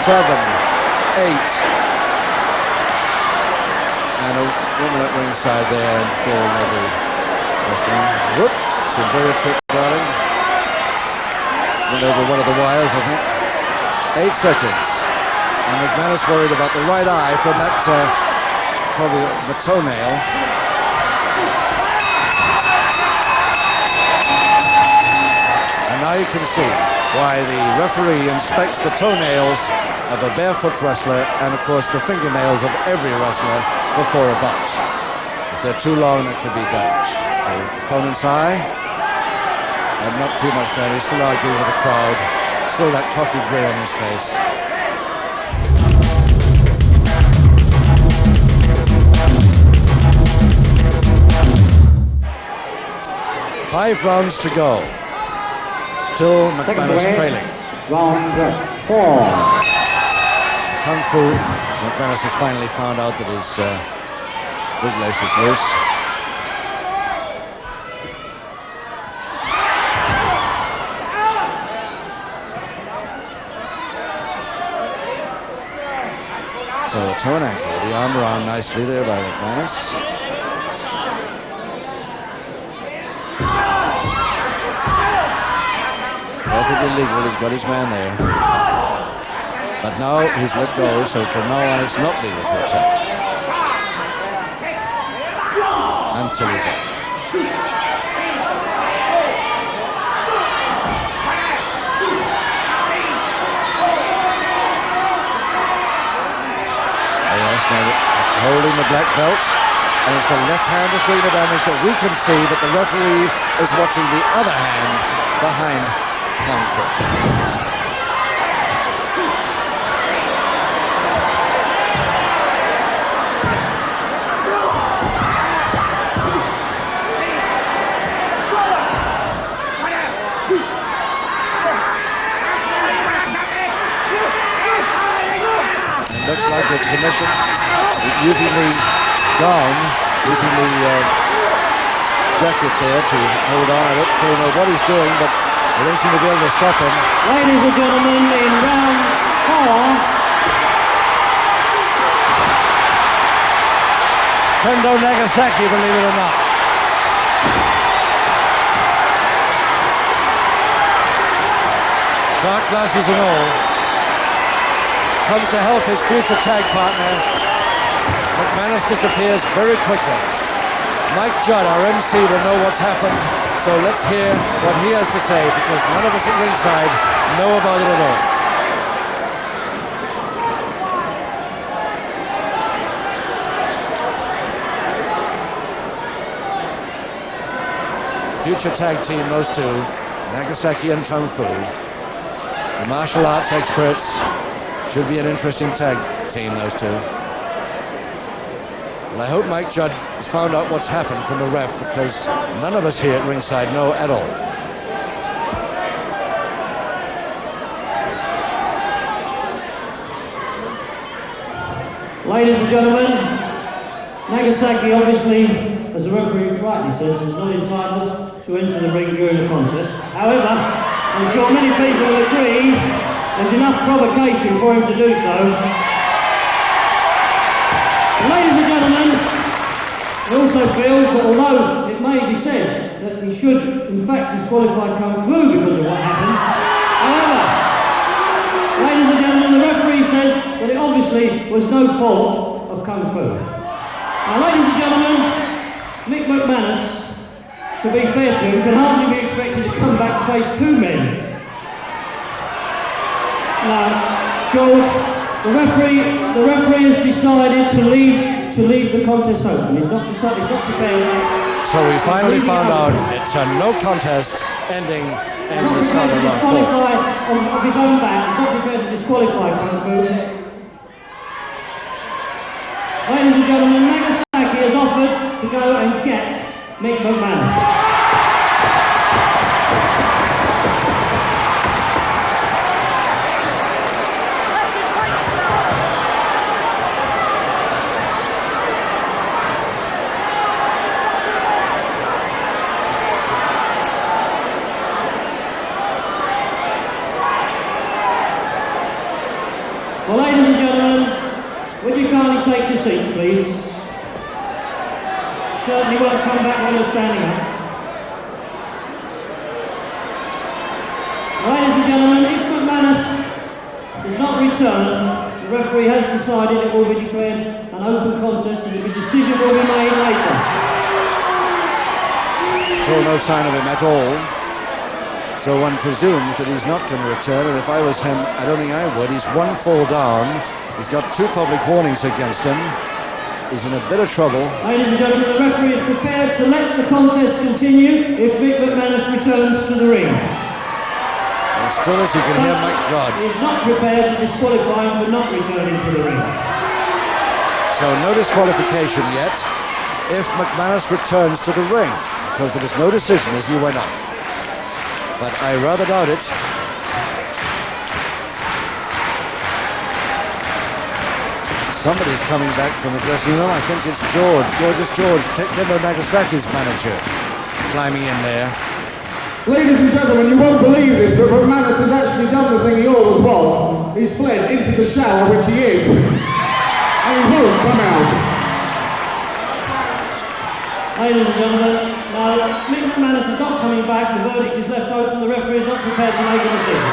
7, 8. And a woman at ringside there interfering with the wrestling. Whoop, seems very trick, darling. Went over one of the wires, I think. 8 seconds. And McManus worried about the right eye from that, probably the toenail. And now you can see why the referee inspects the toenails of a barefoot wrestler and, of course, the fingernails of every wrestler before a bout. If they're too long, it could be damage to the opponent's eye. And not too much damage. Still arguing with the crowd. Still that cocky grin on his face. Five rounds to go. Still McManus trailing. Round 4. Kung Fu. McManus has finally found out that his bootlace is loose. So toe and ankle. The arm around nicely there by McManus. Perfectly legal, he's got his man there. But now he's let go, so from now on it's not legal to attack. Until he's up. Yes, now holding the black belt, and it's the left hand that's doing the damage, but we can see that the referee is watching the other hand behind Kung Fu. It looks like a submission. Using the gong, using the jacket there to hold on. I don't really know what he's doing, but they don't seem to be able to stop him. Ladies and gentlemen, in round 4. Kendo Nagasaki, believe it or not. Dark glasses and all. Comes to help his future tag partner. McManus disappears very quickly. Mike Judd, our MC, will know what's happened, so let's hear what he has to say, because none of us at ringside know about it at all. Future tag team, those two, Nagasaki and Kung Fu. The martial arts experts. Should be an interesting tag team, those two. And I hope Mike Judd has found out what's happened from the ref, because none of us here at ringside know at all. Ladies and gentlemen, Nagasaki obviously, as the referee rightly says, is not entitled to enter the ring during the contest. However, I'm sure many people will agree there's enough provocation for him to do so. Ladies and gentlemen, he also feels that although it may be said that he should in fact disqualify Kung Fu because of what happened, however, ladies and gentlemen, the referee says that it obviously was no fault of Kung Fu. Now, ladies and gentlemen, Mick McManus, to be fair to him, can hardly be expected to come back and face two men. Now, George, the referee has decided to leave the contest open. He's not decided, he's not prepared. So we finally found out it's a no contest ending in the start of round 4. On his own back, he's not prepared to disqualify Kung Fu. Ladies and gentlemen, Nagasaki has offered to go and get Mick McManus. Well, ladies and gentlemen, would you kindly take your seats, please? Certainly won't come back when you're standing up. Ladies and gentlemen, if McManus does not return, the referee has decided it will be declared an open contest and the decision will be made later. Still no sign of him at all. So one presumes that he's not going to return, and if I was him, I don't think I would. He's one fall down. He's got 2 public warnings against him. He's in a bit of trouble. Ladies and gentlemen, the referee is prepared to let the contest continue if Mick McManus returns to the ring. As still as he can hear, my God. He is not prepared to disqualify him for not returning to the ring. So no disqualification yet if McManus returns to the ring, because there was no decision as he went up. But I rather doubt it. Somebody's coming back from the dressing room. I think it's George. George, Kendo Nagasaki's manager, climbing in there. Ladies and gentlemen, you won't believe this, but McManus has actually done the thing he always was. He's fled into the shower, which he is. And he won't come out. Ladies and gentlemen, now Mick McManus is not coming back. The verdict is left open. The referee is not prepared to make a decision.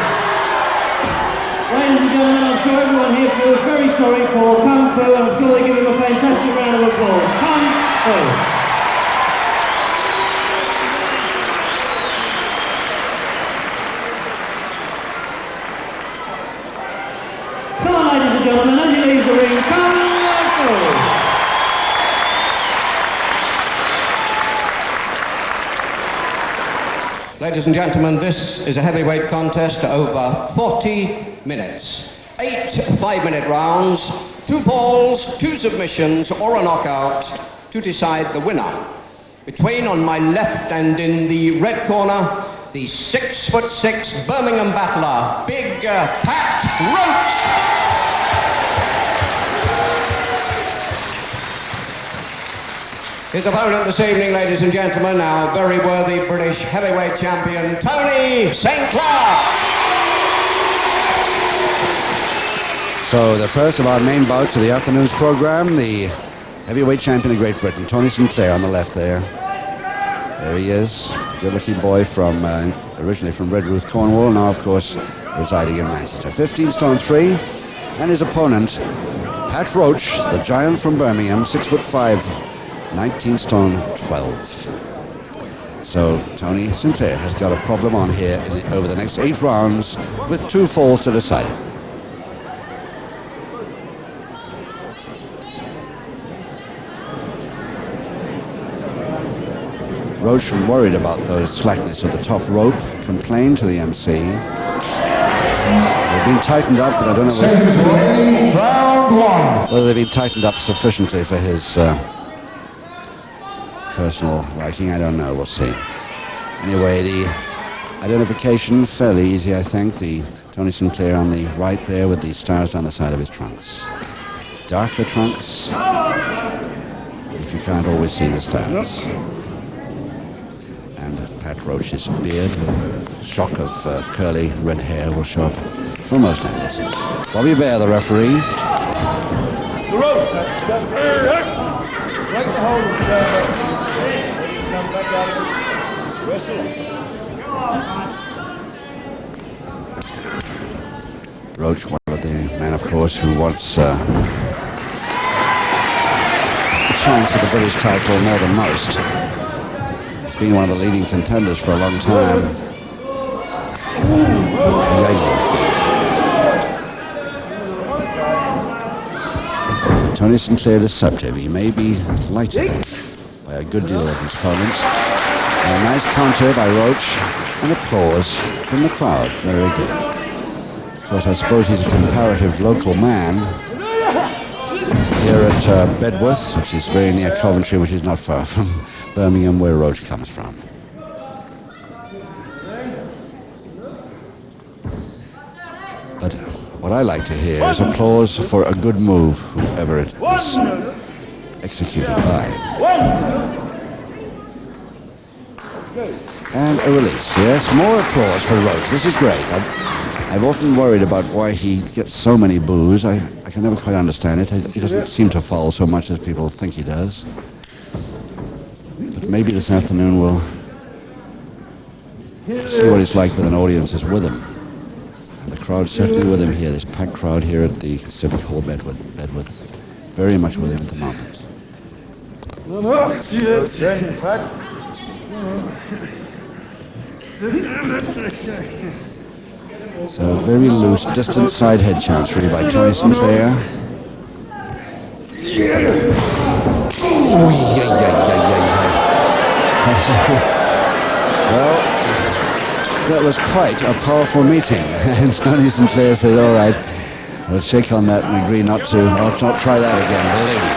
Ladies and gentlemen, I'm sure everyone here feels very sorry for Kung Fu, and I'm sure they give him a fantastic round of applause. Kung Fu. Come on, ladies and gentlemen, as he leaves the ring, Kung Fu. Ladies and gentlemen, this is a heavyweight contest over 40 minutes. 8 5-minute rounds, 2 falls, 2 submissions or a knockout to decide the winner. Between, on my left and in the red corner, the 6'6" Birmingham battler, Big Pat Roach. His opponent this evening, ladies and gentlemen, our very worthy British heavyweight champion, Tony St. Clair. So the first of our main bouts of the afternoon's program, the heavyweight champion of Great Britain, Tony St. Clair on the left there. There he is, good-looking boy from originally from Redruth, Cornwall, now of course residing in Manchester. 15 stone 3, and his opponent, Pat Roach, the giant from Birmingham, 6'5". 19 stone 12. So Tony Sinclair has got a problem on here over the next 8 rounds with 2 falls to decide. Roach worried about the slackness of the top rope, complained to the MC. They've been tightened up, but I don't know whether they've been tightened up sufficiently for his personal liking. I don't know, we'll see. Anyway, the identification fairly easy, I think. The Tony St. Clair on the right there with the stars down the side of his trunks. darker trunks, if you can't always see the stars. And Pat Roach's beard, a shock of curly red hair will show up from most angles. Bobby Bear, the referee. The rope. Right to hold him, come back out of it. Wrestle. Roach, one of the men, of course, who wants a chance at the British title more than most. He's been one of the leading contenders for a long time. Tony Sinclair deceptive. He may be lighted by a good deal of his opponents. And a nice counter by Roach and applause from the crowd. Very good. Of course, I suppose he's a comparative local man here at Bedworth, which is very near Coventry, which is not far from Birmingham, where Roach comes from. But what I like to hear is applause for a good move, whoever it is executed by. And a release, yes, more applause for Roach. This is great. I've often worried about why he gets so many boos. I can never quite understand it. He doesn't seem to fall so much as people think he does. But maybe this afternoon we'll see what it's like with an audience that's with him. And the crowd's certainly with him here, this packed crowd here at the Civic Hall Bedworth. Very much with him at the moment. So very loose, distant side head chancery by Tony Sinclair. Well, that was quite a powerful meeting. And Tony Sinclair said, all right, we'll shake on that and agree not to, I'll not try that again, believe me.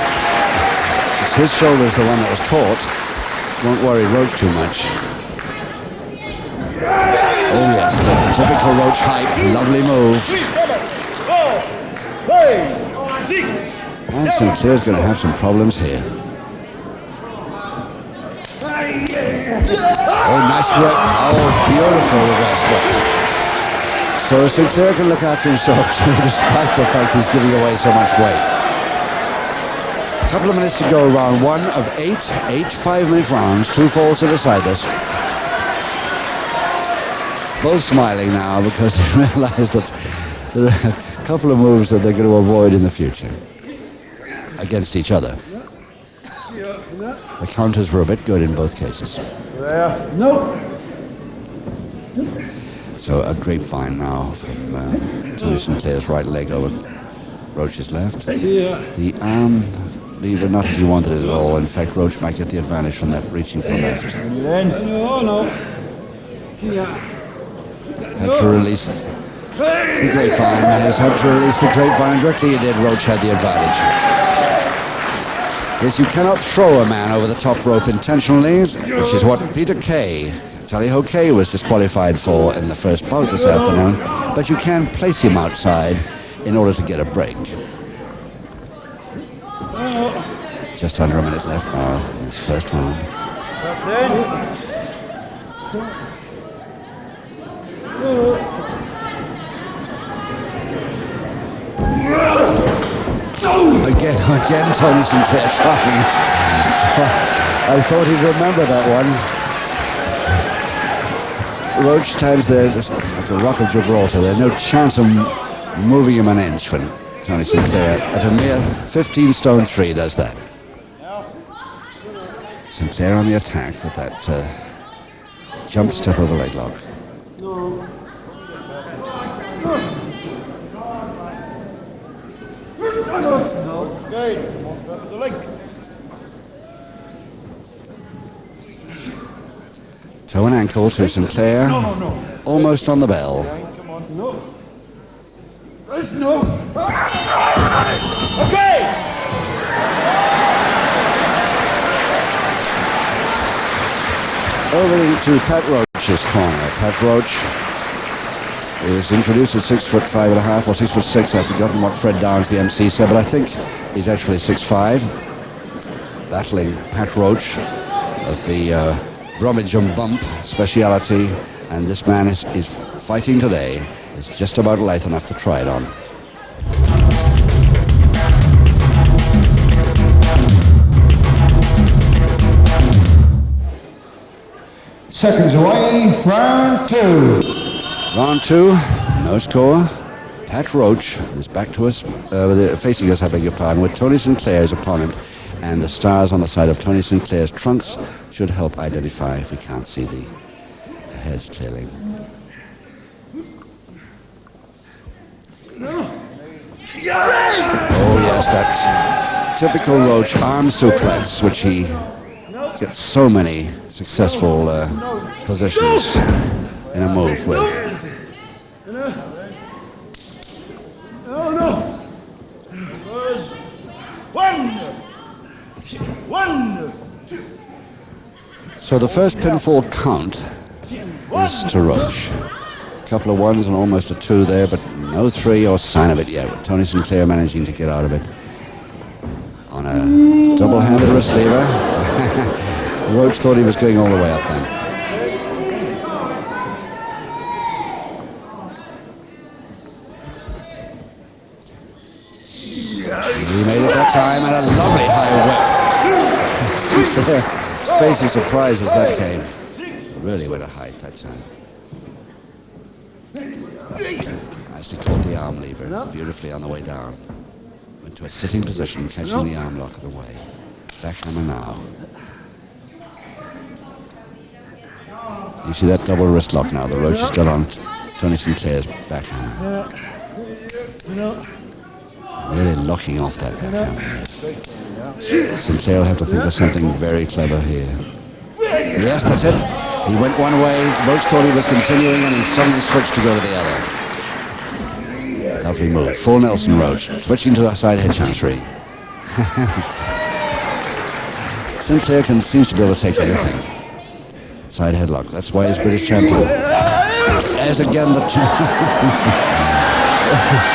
It's his shoulder's the one that was caught. Won't worry Roach too much. Oh yes, typical Roach hype, lovely move. And Sinclair's going to have some problems here. Oh, nice work. Oh, beautiful reverse work. So Sinclair can look after himself too, despite the fact he's giving away so much weight. A couple of minutes to go, round one of eight 5-minute rounds, 2 falls to decide this. Both smiling now because they realize that there are a couple of moves that they're going to avoid in the future against each other. The counters were a bit good in both cases. So a grapevine now from Tony Sinclair's right leg over Roach's left. The arm, believe it or not, he wanted it at all. In fact, Roach might get the advantage from that reaching for left. Had to release the grapevine. Has had to release the grapevine. Directly he did, Roach had the advantage. Yes, you cannot throw a man over the top rope intentionally, which is what Peter Kaye, Tally Ho Kaye, was disqualified for in the first bout this afternoon. But you can place him outside in order to get a break. Just under a minute left now in this first round. Again, Tony Sinclair trying. I thought he'd remember that one. Roach stands there just like a rock of Gibraltar. There's no chance of moving him an inch when Tony Sinclair, at a mere 15 stone 3, does that. Sinclair on the attack with that jump step over leg lock. Toe and ankle to Sinclair. Almost on the bell. Okay! Over to Pat Roach's corner. Pat Roach He was introduced at 6'5.5" or 6'6". I've forgotten what Fred Downs, the MC, said, but I think he's actually 6'5". Battling Pat Roach of the Brummage and Bump speciality, and this man is fighting today. Is just about light enough to try it on. Seconds away, round 2. Round 2, no score. Pat Roach is back to us, facing us, I beg your pardon, with Tony Sinclair as opponent, and the stars on the side of Tony Sinclair's trunks should help identify if we can't see the heads clearly. Oh yes, that typical Roach arm suplex, which he gets so many successful positions in a move with. So the first pinfall count is to Roach. A couple of ones and almost a 2 there, but no 3 or sign of it yet, with Tony Sinclair managing to get out of it on a double-handed receiver. Roach thought he was going all the way up then. He made it that time, and a lovely high whip. Sinclair facing surprise as that came. Really went a height that time. Nicely caught the arm lever, beautifully on the way down. Went to a sitting position, catching the arm lock of the way. Backhammer now. You see that double wrist lock now. The Roach has got on Tony Sinclair's backhammer. Really locking off that backhammer. Sinclair will have to think of something very clever here. Yes, that's it. He went one way, Roach thought he was continuing, and he suddenly switched to go to the other. Lovely move. Full Nelson Roach, switching to the side head chancery. Sinclair seems to be able to take anything. Side headlock, that's why he's British champion. As again the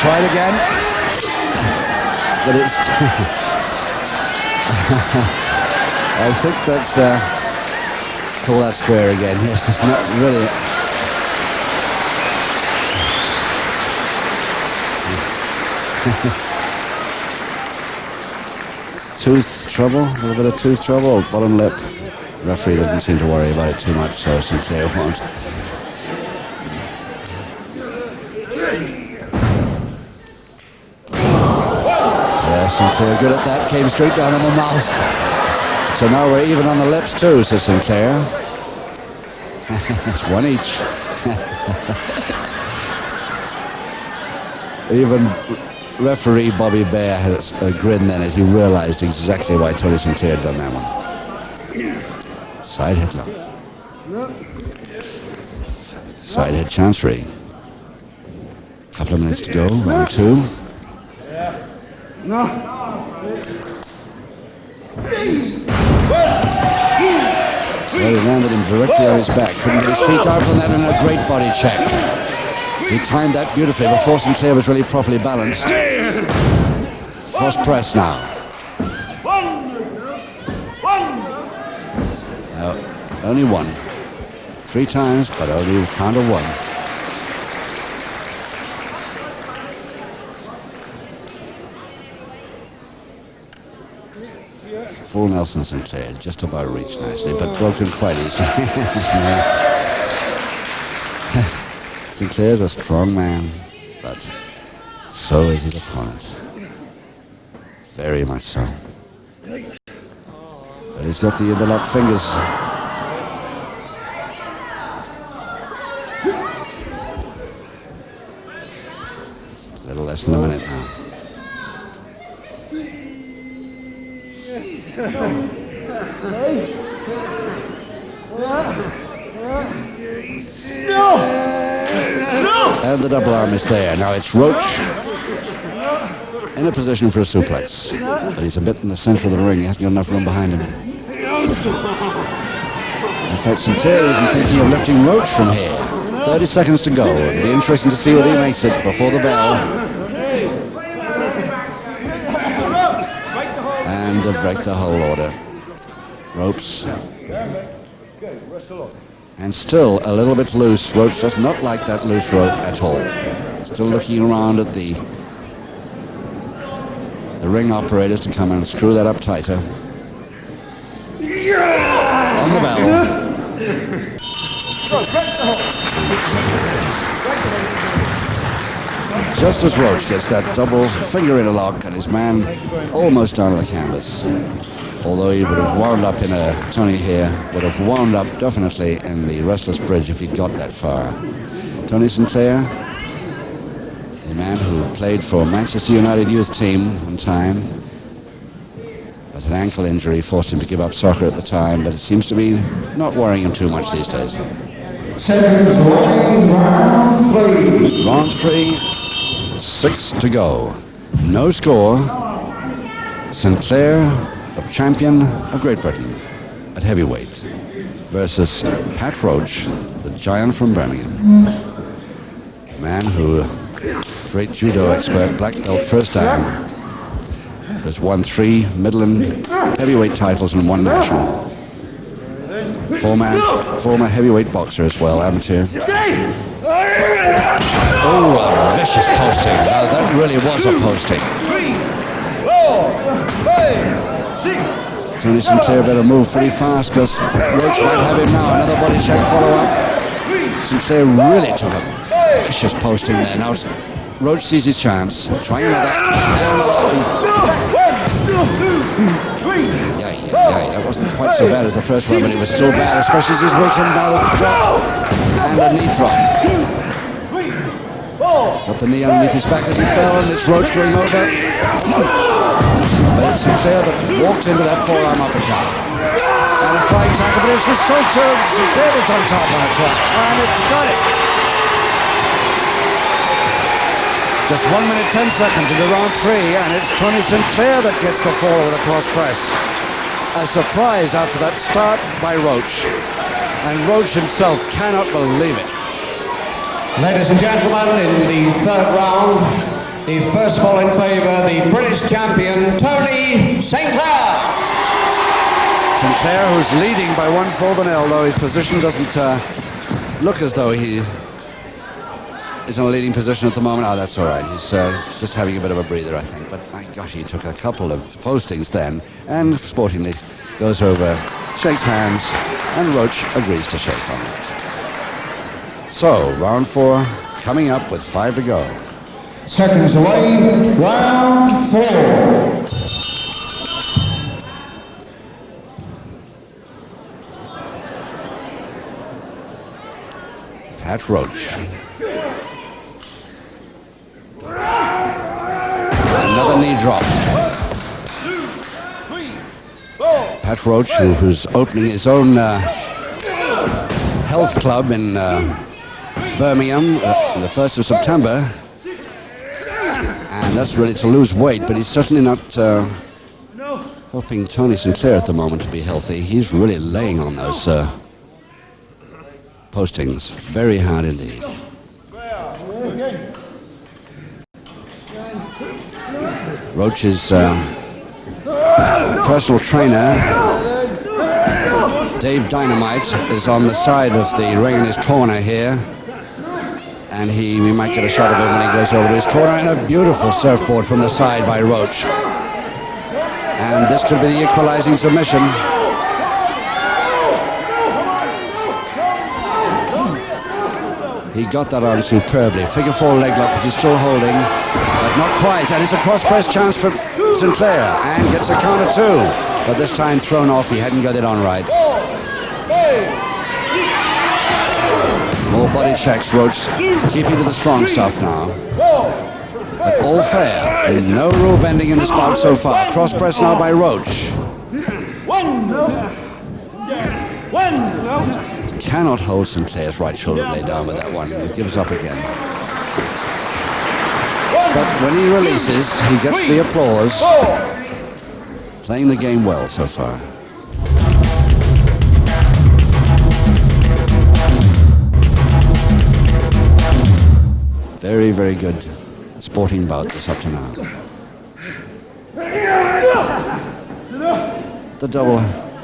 try it again. But it's I think that's call that square again. Yes, it's not really. Tooth trouble, a little bit of tooth trouble, bottom lip. Referee doesn't seem to worry about it too much, so Sinclair won't. Yeah, Sinclair good at that, came straight down in the mouth. So now we're even on the lips too, says Sinclair. It's one each. Even referee Bobby Bear had a grin then as he realized exactly why Tony Sinclair had done that one. Side headlock. Side head chancery. Couple of minutes to go, round 2. No. Well, he landed him directly on his back. Couldn't get his feet out on that, and a great body check. He timed that beautifully before Sinclair was really properly balanced. Cross press now. Only one. 3 times, but only count of 1. Full Nelson Sinclair, just about reached nicely, but broken quite easily. Sinclair's a strong man, but so is his opponent. Very much so. But he's got the interlocked fingers. A little less than a minute now. And the double arm is there. Now it's Roach in a position for a suplex. But he's a bit in the center of the ring. He hasn't got enough room behind him. In fact, Sinclair even thinking of lifting Roach from here. 30 seconds to go. It'll be interesting to see what he makes it before the bell. And break the whole order. Ropes. And still a little bit loose. Roach does not like that loose rope at all. Still looking around at the ring operators to come and screw that up tighter. On the bell. Just as Roach gets that double finger interlock and his man almost down on the canvas. Although he would have wound up in a, Tony here, would have wound up definitely in the Restless Bridge if he'd got that far. Tony Sinclair, the man who played for Manchester United youth team one time, but an ankle injury forced him to give up soccer at the time, but it seems to be not worrying him too much these days. Seconds away, round 3. Round 3, 6 to go. No score. Sinclair, the champion of Great Britain at heavyweight, versus Pat Roach, the giant from Birmingham. A man who, great judo expert, black belt first dan, has won 3 middle and heavyweight titles and 1 national. Former heavyweight boxer as well, amateur. Oh, a vicious posting. Now, that really was a posting. Tony Sinclair better move pretty fast because Roach might have him now. Another body check follow-up. Sinclair really took a vicious posting there. Now Roach sees his chance. Trying another. Yeah, that wasn't quite so bad as the first one, but it was still bad, especially as he's working now. Drop and a knee drop. Got the knee underneath his back as he fell, and it's Roach going over. But it's Sinclair that walked into that forearm uppercut. And a flying tackle, but it's just so turned. Sinclair was on top of it, and it's got it. Just 1 minute 10 seconds into round 3, and it's Tony Sinclair that gets the fall with a cross press. A surprise after that start by Roach. And Roach himself cannot believe it. Ladies and gentlemen, in the 3rd round, the first fall in favour, the British champion, Tony Sinclair. Sinclair, who's leading by 1-4-0, though his position doesn't look as though he is in a leading position at the moment. Oh, that's all right. He's just having a bit of a breather, I think. But my gosh, he took a couple of postings then, and sportingly goes over, shakes hands, and Roach agrees to shake on it. So, round 4 coming up with 5 to go. Seconds away, round 4. Pat Roach. Another knee drop. Pat Roach, who's opening his own health club in Birmingham on the 1st of September. And that's really to lose weight, but he's certainly not helping Tony Sinclair at the moment to be healthy. He's really laying on those postings very hard indeed. Roach's personal trainer, Dave Dynamite, is on the side of the ring in his corner here. And we might get a shot of him when he goes over to his corner. And a beautiful surfboard from the side by Roach. And this could be the equalizing submission. He got that on superbly. Figure 4 leg lock, which he's still holding, but not quite. And it's a cross press chance for Sinclair, and gets a counter 2. But this time thrown off. He hadn't got it on right. More body checks. Roach keeping to the strong stuff now. But all fair. No rule bending in this bout so far. Cross press now by Roach. Cannot hold Sinclair's right shoulder blade down with that one. He gives up again. But when he releases, he gets the applause. Playing the game well so far. Very, very good sporting bout this up to now. The double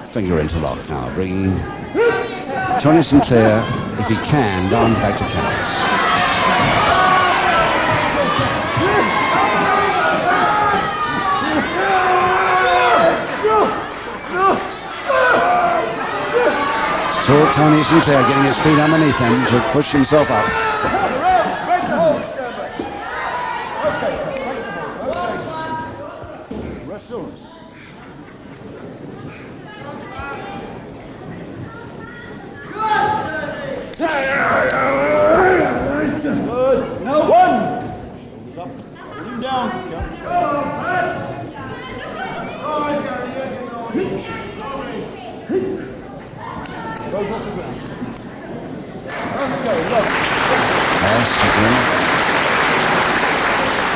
finger interlock now, bringing Tony Sinclair, if he can, down back to canvas. Still Tony Sinclair getting his feet underneath him to push himself up.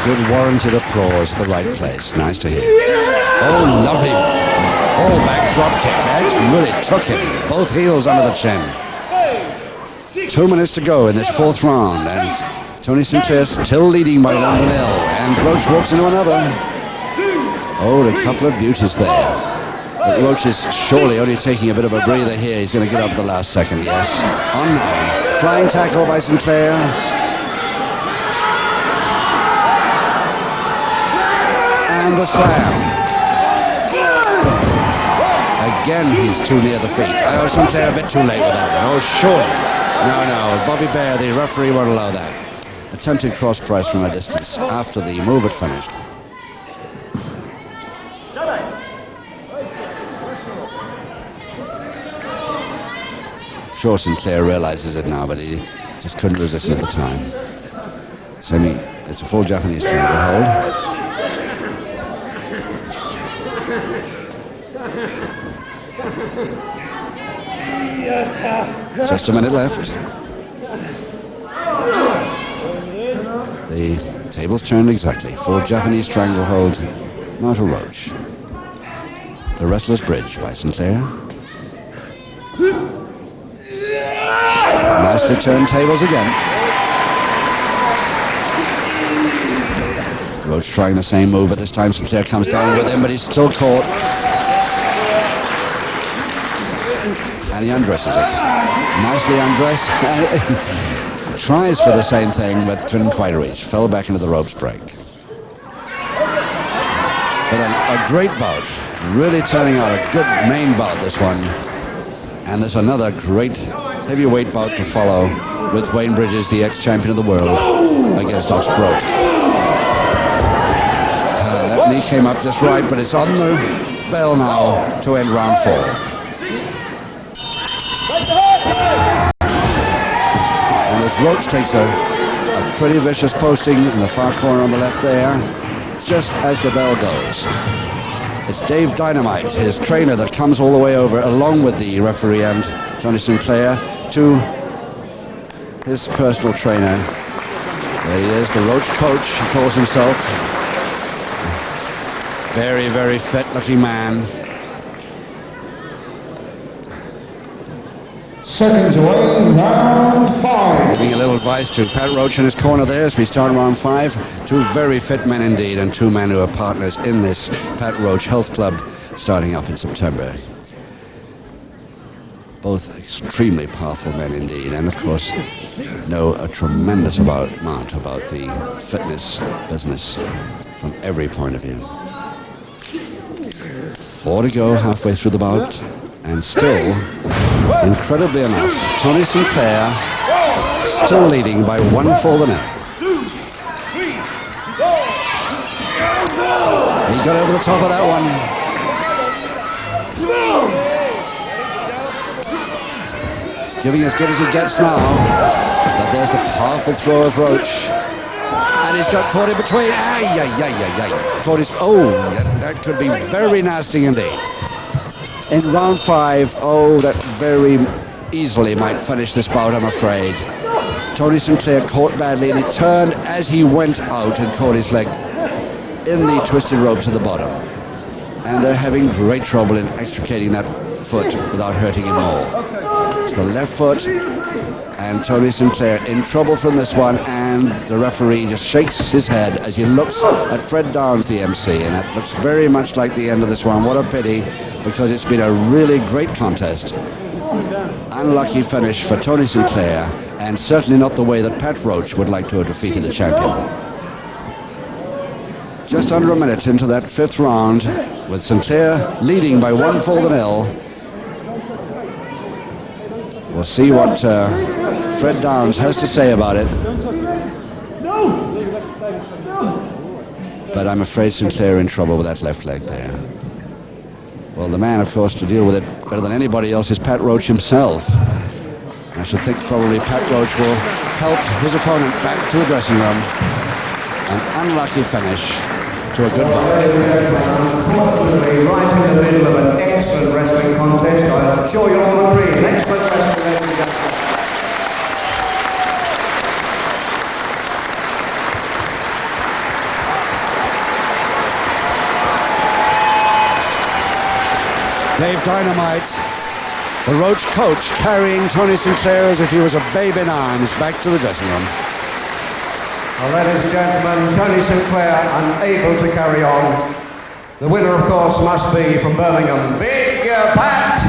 Good warranted applause at the right place. Nice to hear. Oh, lovely. Oh, back drop kick. That really took him. Both heels under the chin. 2 minutes to go in this fourth round, and Tony Sinclair still leading by 1-0. And Roach walks into another. Oh, a couple of beauties there. But Roach is surely only taking a bit of a breather here. He's going to get up the last second, yes. On now. Flying tackle by Sinclair. And the slam. Again, he's too near the feet. Oh, Sinclair a bit too late with that one. Oh, surely. No. Bobby Bear, the referee, won't allow that. Attempted cross price from a distance after the move had finished. Sure, Sinclair realizes it now, but he just couldn't resist it at the time. It's a full Japanese triangle hold. Just a minute left. The table's turned exactly. Full Japanese triangle hold, not a Roach. The Restless Bridge by Sinclair. Nicely turned tables again. Roach trying the same move, but this time Sinclair comes down with him, but he's still caught. And he undresses it. Nicely undressed. Tries for the same thing, but couldn't quite reach. Fell back into the ropes break. But a great bout. Really turning out a good main bout, this one. And there's another great heavyweight bout to follow with Wayne Bridges, the ex-champion of the world, against Oxbrook. That knee came up just right, but it's on the bell now to end round 4. And as Roach takes a pretty vicious posting in the far corner on the left there, just as the bell goes. It's Dave Dynamite, his trainer, that comes all the way over, along with the referee and Tony Sinclair, to his personal trainer. There he is, the Roach coach, he calls himself. Very, very fit-looking man. Seconds away, round 5. Giving a little advice to Pat Roach in his corner there as we start round 5. 2 very fit men indeed, and 2 men who are partners in this Pat Roach Health Club starting up in September. Both extremely powerful men indeed, and of course know a tremendous amount about the fitness business from every point of view. 4 to go, halfway through the bout, and still, incredibly enough, Tony Sinclair still leading by 1 full the net. He got over the top of that one. He's giving as good as he gets now, but there's the powerful throw of Roach. And he's got caught in between. Caught his... Oh, that could be very nasty indeed. In round 5, that very easily might finish this bout, I'm afraid. Tony Sinclair caught badly, and he turned as he went out and caught his leg in the twisted ropes at the bottom. And they're having great trouble in extricating that foot without hurting him more. It's the left foot, and Tony Sinclair in trouble from this one, and the referee just shakes his head as he looks at Fred Downs, the MC, and that looks very much like the end of this one. What a pity, because it's been a really great contest. Unlucky finish for Tony Sinclair, and certainly not the way that Pat Roach would like to have defeated the champion. Just under a minute into that fifth round, with Sinclair leading by 1-0. We'll see what Fred Downs has to say about it. But I'm afraid Sinclair in trouble with that left leg there. Well, the man, of course, to deal with it better than anybody else is Pat Roach himself. I should think probably Pat Roach will help his opponent back to the dressing room. An unlucky finish to a good bye. Unfortunately, right in the middle of an excellent wrestling contest. I'm sure you all agree. Excellent wrestling, ladies and gentlemen. Dave Dynamite, the Roach coach, carrying Tony Sinclair as if he was a babe in arms back to the dressing room. Well, ladies and gentlemen, Tony Sinclair unable to carry on. The winner, of course, must be from Birmingham, Big Pat